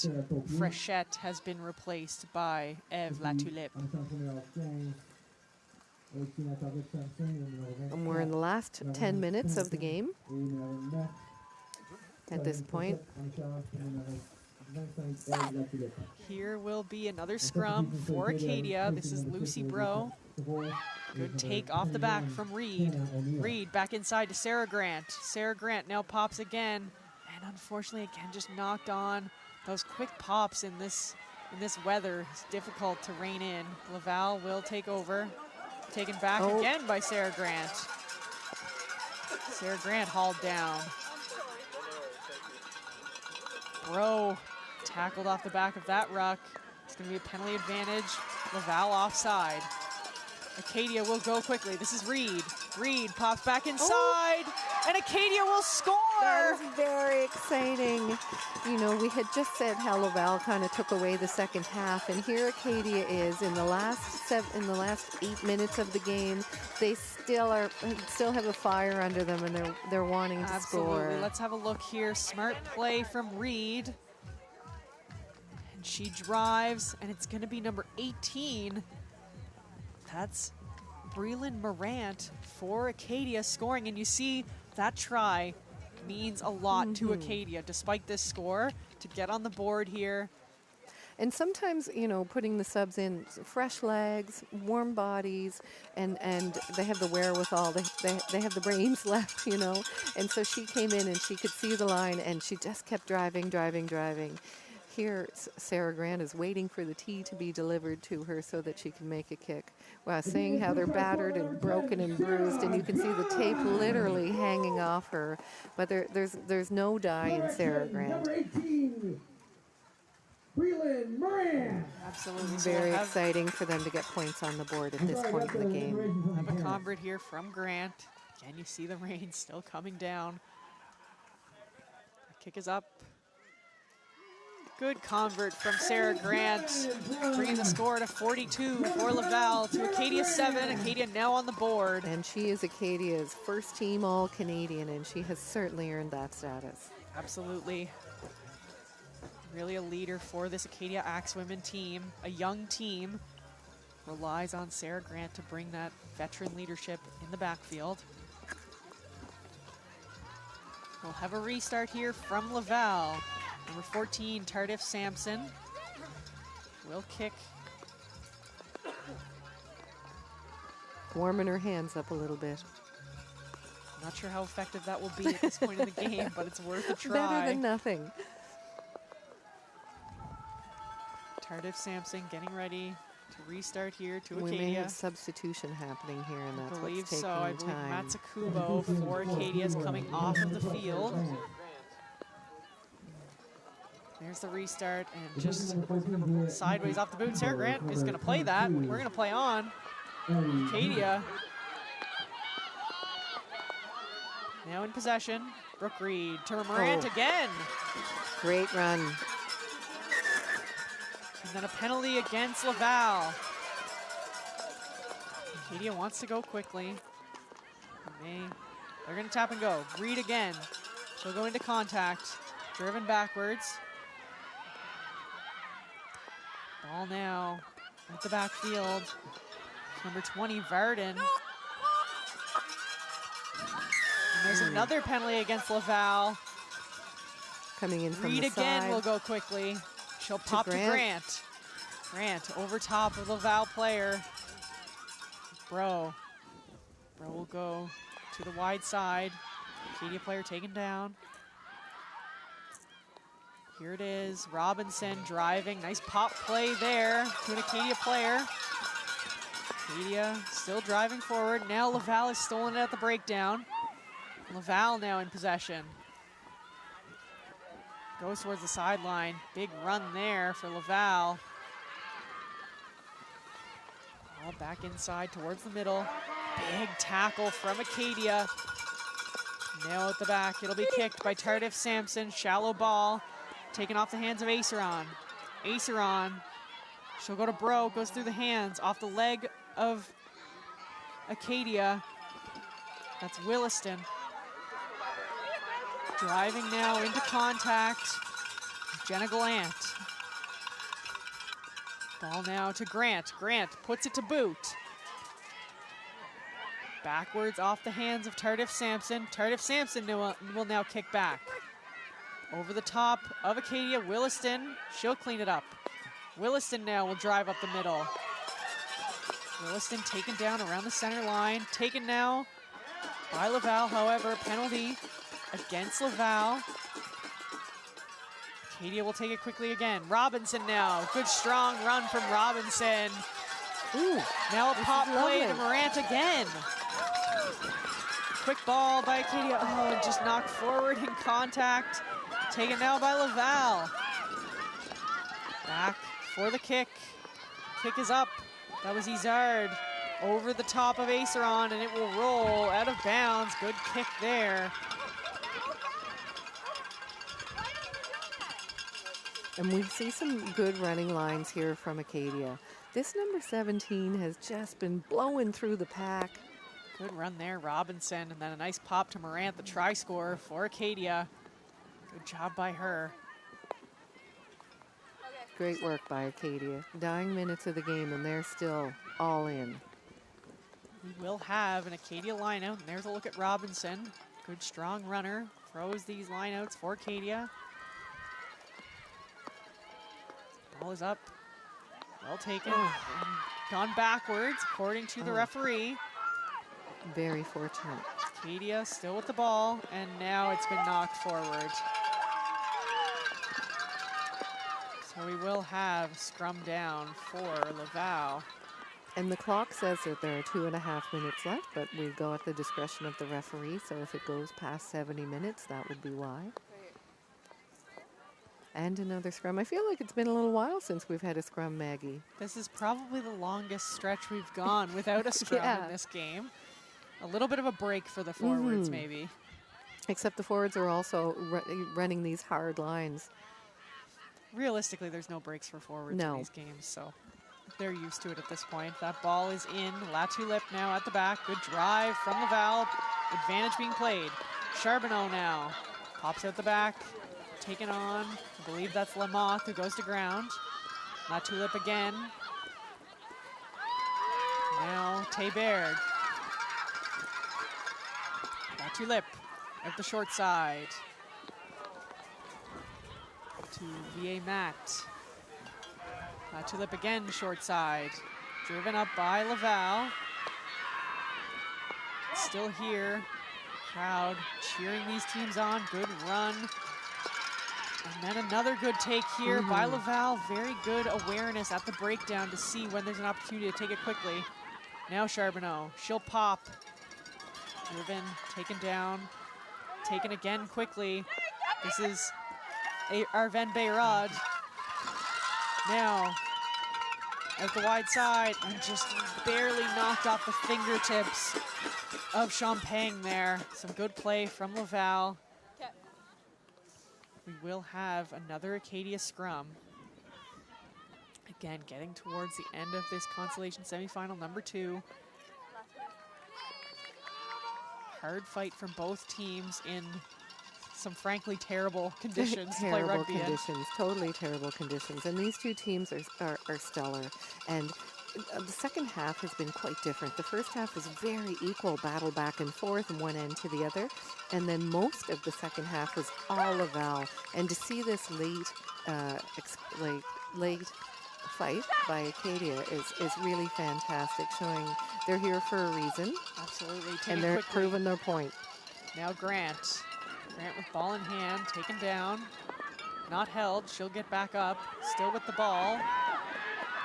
Frechette has been replaced by Eve Latulippe. And we're in the last 10 minutes of the game. At this point, here will be another scrum for Acadia. This is Lucy Bro. Good take off the back from Reed. Reed back inside to Sarah Grant. Sarah Grant now pops again, and unfortunately again just knocked on. Those quick pops in this weather is difficult to rein in. Laval will take over. Taken back again by Sarah Grant. Sarah Grant hauled down. Bro tackled off the back of that ruck. It's going to be a penalty advantage. Laval offside. Acadia will go quickly. This is Reed. Reed pops back inside, and Acadia will score. That was very exciting. You know, we had just said how Laval kind of took away the second half, and here Acadia is in the last 8 minutes of the game. They still have a fire under them, and they're wanting to score. Let's have a look here. Smart play from Reed. And she drives, and it's going to be number 18. That's Breland Morant for Acadia scoring, and you see that try means a lot to Acadia, despite this score, to get on the board here. And sometimes, you know, putting the subs in, fresh legs, warm bodies, and they have the wherewithal, they have the brains left, you know. And so she came in and she could see the line, and she just kept driving. Here, Sarah Grant is waiting for the tee to be delivered to her so that she can make a kick. Wow, seeing how they're battered and broken and bruised, and you can see the tape literally hanging off her. But there's no die in Sarah Grant. Absolutely. Very exciting for them to get points on the board at this point in the game. Have a convert here from Grant. Again, you see the rain still coming down. The kick is up. Good convert from Sarah Grant, bringing the score to 42 for Laval to Acadia 7. Acadia now on the board. And she is Acadia's first team All-Canadian, and she has certainly earned that status. Absolutely. Really a leader for this Acadia Axe women team. A young team relies on Sarah Grant to bring that veteran leadership in the backfield. We'll have a restart here from Laval. Number 14, Tardif Sampson will kick. Warming her hands up a little bit. Not sure how effective that will be at this point in the game, but it's worth a try. Better than nothing. Tardif Sampson getting ready to restart here to Acadia. We may have substitution happening here, and that's what's taking time. I believe Matsukubo for Acadia is coming off of the field. There's the restart, and just sideways off the boot. Sarah Grant is going to play that. We're going to play on. Acadia now in possession. Brooke Reed to Morant again. Great run. And then a penalty against Laval. Acadia wants to go quickly. They're going to tap and go. Reed again. She'll go into contact. Driven backwards. Ball now at the backfield. Number 20, Varden. And there's another penalty against Laval. Coming in from Reed the again side. will go quickly. She'll pop to Grant. Grant over top of the Laval player. Bro will go to the wide side. Acadia player taken down. Here it is, Robinson driving, nice pop play there to an Acadia player. Acadia still driving forward. Now Laval has stolen it at the breakdown. Laval now in possession. Goes towards the sideline. Big run there for Laval. All back inside towards the middle. Big tackle from Acadia. Now at the back, it'll be kicked by Tardif Sampson. Shallow ball. Taken off the hands of Aceron. Aceron, she'll go to Bro, goes through the hands, off the leg of Acadia. That's Williston. Driving now into contact. Jenna Gallant. Ball now to Grant. Grant puts it to boot. Backwards off the hands of Tardif Sampson. Tardif Sampson will now kick back. Over the top of Acadia, Williston, she'll clean it up. Williston now will drive up the middle. Williston taken down around the center line. Taken now by Laval, however, penalty against Laval. Acadia will take it quickly again. Robinson now, good strong run from Robinson. Ooh, now a pop play to Morant again. Quick ball by Acadia, oh, and just knocked forward in contact. Taken now by Laval. Back for the kick. Kick is up. That was Izard over the top of Aceron, and it will roll out of bounds. Good kick there. And we see some good running lines here from Acadia. This number 17 has just been blowing through the pack. Good run there, Robinson, and then a nice pop to Morant, the try scorer for Acadia. Good job by her. Great work by Acadia. Dying minutes of the game, and they're still all in. We will have an Acadia lineout, and there's a look at Robinson. Good strong runner, throws these lineouts for Acadia. Ball is up, well taken, gone backwards according to the referee. Very fortunate. Acadia still with the ball, and now it's been knocked forward. So we will have scrum down for Laval. And the clock says that there are 2.5 minutes left, but we go at the discretion of the referee. So if it goes past 70 minutes, that would be why. And another scrum. I feel like it's been a little while since we've had a scrum, Maggie. This is probably the longest stretch we've gone without a scrum in this game. A little bit of a break for the forwards, maybe. Except the forwards are also running these hard lines. Realistically, there's no breaks for forwards in these games, so they're used to it at this point. That ball is in. Latulip now at the back. Good drive from Laval. Advantage being played. Charbonneau now pops out the back. Taken on. I believe that's Lamoth who goes to ground. Latulip again. Now Théberg. Latulip at the short side. To VA Matt. Latulip again, short side. Driven up by Laval. Still here. Crowd cheering these teams on. Good run. And then another good take here by Laval. Very good awareness at the breakdown to see when there's an opportunity to take it quickly. Now Charbonneau. She'll pop. Driven, taken down. Taken again quickly. This is Arven Bayrod. Now, at the wide side, and just barely knocked off the fingertips of Champagne there. Some good play from Laval. We will have another Acadia scrum. Again, getting towards the end of this Consolation semifinal number 2. Hard fight from both teams in some frankly terrible conditions to play rugby in. Totally terrible conditions. And these two teams are stellar. And the second half has been quite different. The first half was very equal, battle back and forth from one end to the other. And then most of the second half was all Laval. And to see this late fight by Acadia is really fantastic, showing they're here for a reason. Absolutely. And they're proving their point. Now Grant. Grant with ball in hand, taken down. Not held, she'll get back up. Still with the ball.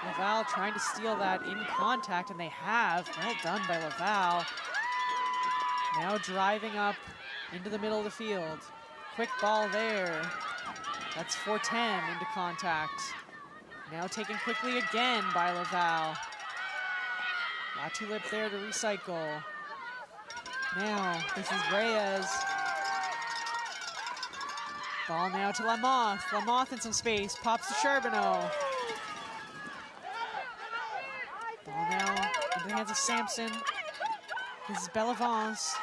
Laval trying to steal that in contact, and they have. Well done by Laval. Now driving up into the middle of the field. Quick ball there. That's 410 into contact. Now taken quickly again by Laval. Latulip there to recycle. Now, this is Reyes. Ball now to Lamoth. Lamoth in some space, pops to Charbonneau. Ball now into the hands of Sampson. This is Bellavance.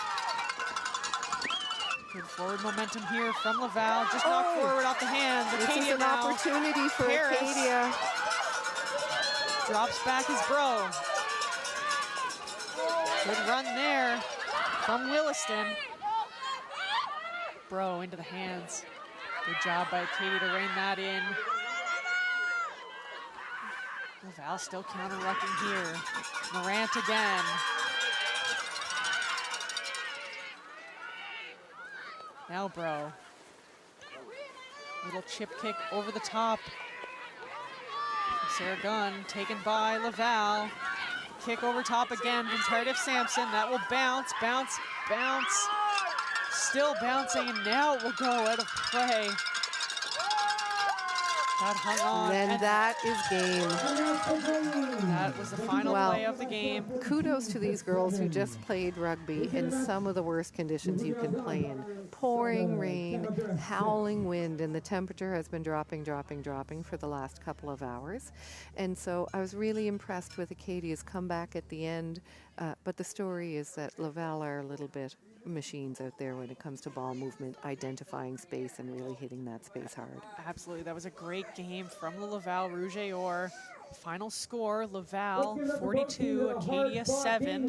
Good forward momentum here from Laval. Just knocked forward off the hands. This is an opportunity for Harris Acadia. Drops back his bro. Good run there from Williston. Bro into the hands. Good job by Acadia to rein that in. Laval still counter-rucking here. Morant again. Now Bro. Little chip kick over the top. Sarah Gunn taken by Laval. Kick over top again from Tardif Sampson. That will bounce, bounce, bounce. Still bouncing, and now it will go out of play. That hung on. And that is game. That was the final play of the game. Kudos to these girls who just played rugby in some of the worst conditions you can play in. Pouring rain, howling wind, and the temperature has been dropping for the last couple of hours. And so I was really impressed with Acadia's comeback at the end. But the story is that Laval are a little bit machines out there when it comes to ball movement, identifying space and really hitting that space hard. Absolutely, that was a great game from the Laval Rouge et Or. Final score, Laval 42, Acadia 7,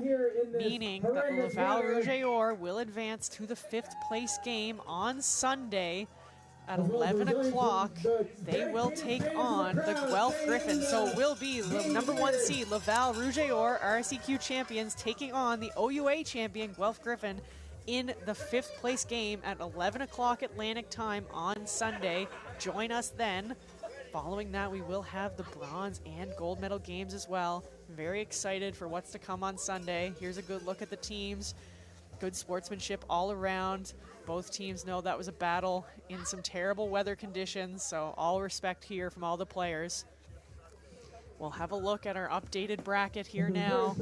meaning that the Laval Rouge et Or will advance to the 5th place game on Sunday at 11 o'clock. They will take on the Guelph Griffins. So it will be the number 1 seed, Laval Rouge et Or, RSEQ champions, taking on the OUA champion, Guelph Griffin, in the 5th place game at 11 o'clock Atlantic time on Sunday. Join us then. Following that, we will have the bronze and gold medal games as well. Very excited for what's to come on Sunday. Here's a good look at the teams. Good sportsmanship all around. Both teams know that was a battle in some terrible weather conditions, so all respect here from all the players. We'll have a look at our updated bracket here now.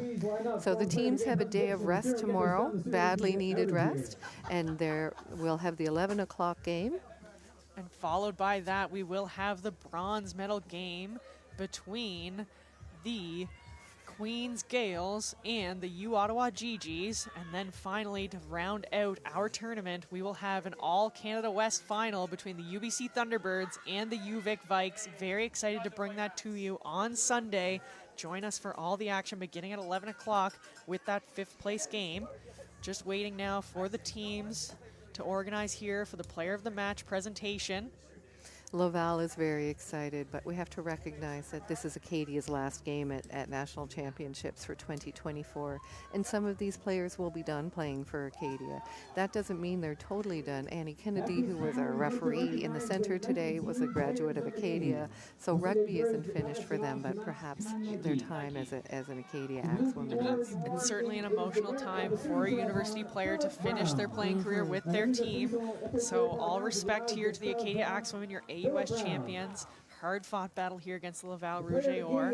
So the teams have a day of rest tomorrow, badly needed rest, and we'll have the 11 o'clock game. And followed by that, we will have the bronze medal game between the Queen's Gales and the U Ottawa GGs. And then finally, to round out our tournament, we will have an all-Canada West final between the UBC Thunderbirds and the UVic Vikes. Very excited to bring that to you on Sunday. Join us for all the action beginning at 11 o'clock with that 5th place game. Just waiting now for the teams to organize here for the player of the match presentation. Laval is very excited, but we have to recognize that this is Acadia's last game at National Championships for 2024, and some of these players will be done playing for Acadia. That doesn't mean they're totally done. Annie Kennedy, who was our referee in the center today, was a graduate of Acadia, so rugby isn't finished for them, but perhaps their time as an Acadia Axewoman is. It's certainly an emotional time for a university player to finish their playing career with their team, so all respect here to the Acadia Axewomen, your AUS champions. Hard-fought battle here against the Laval Rouge et Or,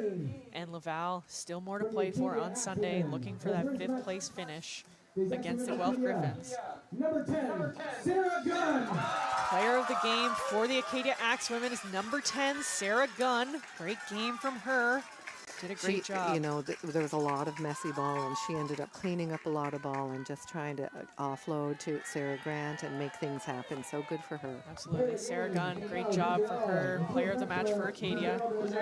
and Laval still more to play for on Sunday, looking for that 5th place finish against the Guelph Griffins. Number 10, Sarah Gunn. Player of the game for the Acadia Axewomen is number 10, Sarah Gunn. Great game from her. Did a great job. You know, there was a lot of messy ball, and she ended up cleaning up a lot of ball and just trying to offload to Sarah Grant and make things happen. So good for her. Absolutely. Sarah Gunn, great job for her. Player of the match for Acadia. And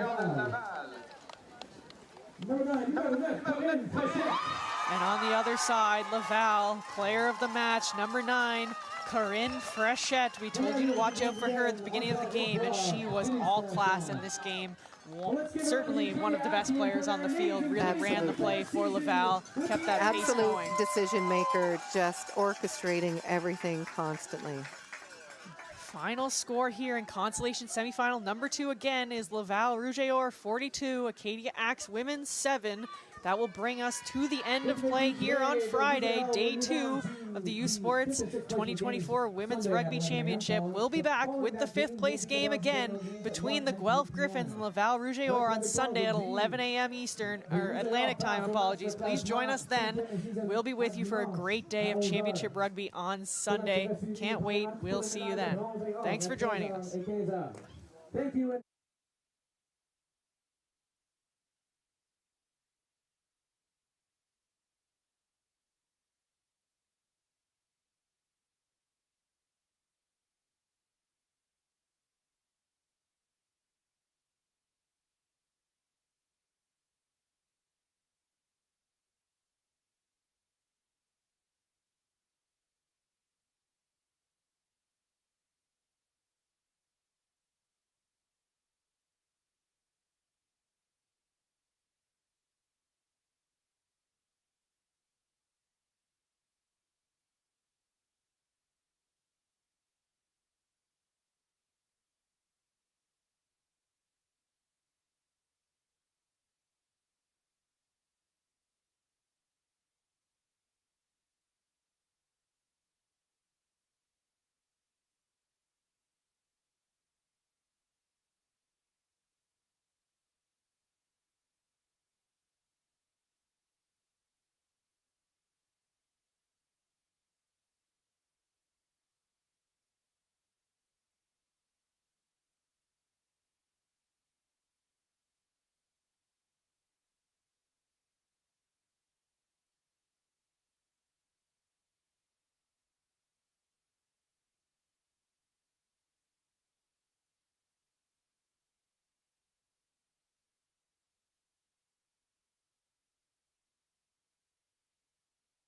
on the other side, Laval, player of the match, number 9, Corinne Frechette. We told you to watch out for her at the beginning of the game, and she was all class in this game. Certainly one of the best players on the field, really ran the play for Laval, kept that pace going. Decision maker, just orchestrating everything constantly. Final score here in Consolation semifinal number 2 again is Laval Rouge et Or 42, Acadia Axewomen 7. That will bring us to the end of play here on Friday, day 2 of the U Sports 2024 Women's Rugby Championship. We'll be back with the 5th place game again between the Guelph Griffins and Laval Rouge et Or on Sunday at 11 a.m. Eastern, or Atlantic time, apologies. Please join us then. We'll be with you for a great day of championship rugby on Sunday. Can't wait. We'll see you then. Thanks for joining us. Thank you.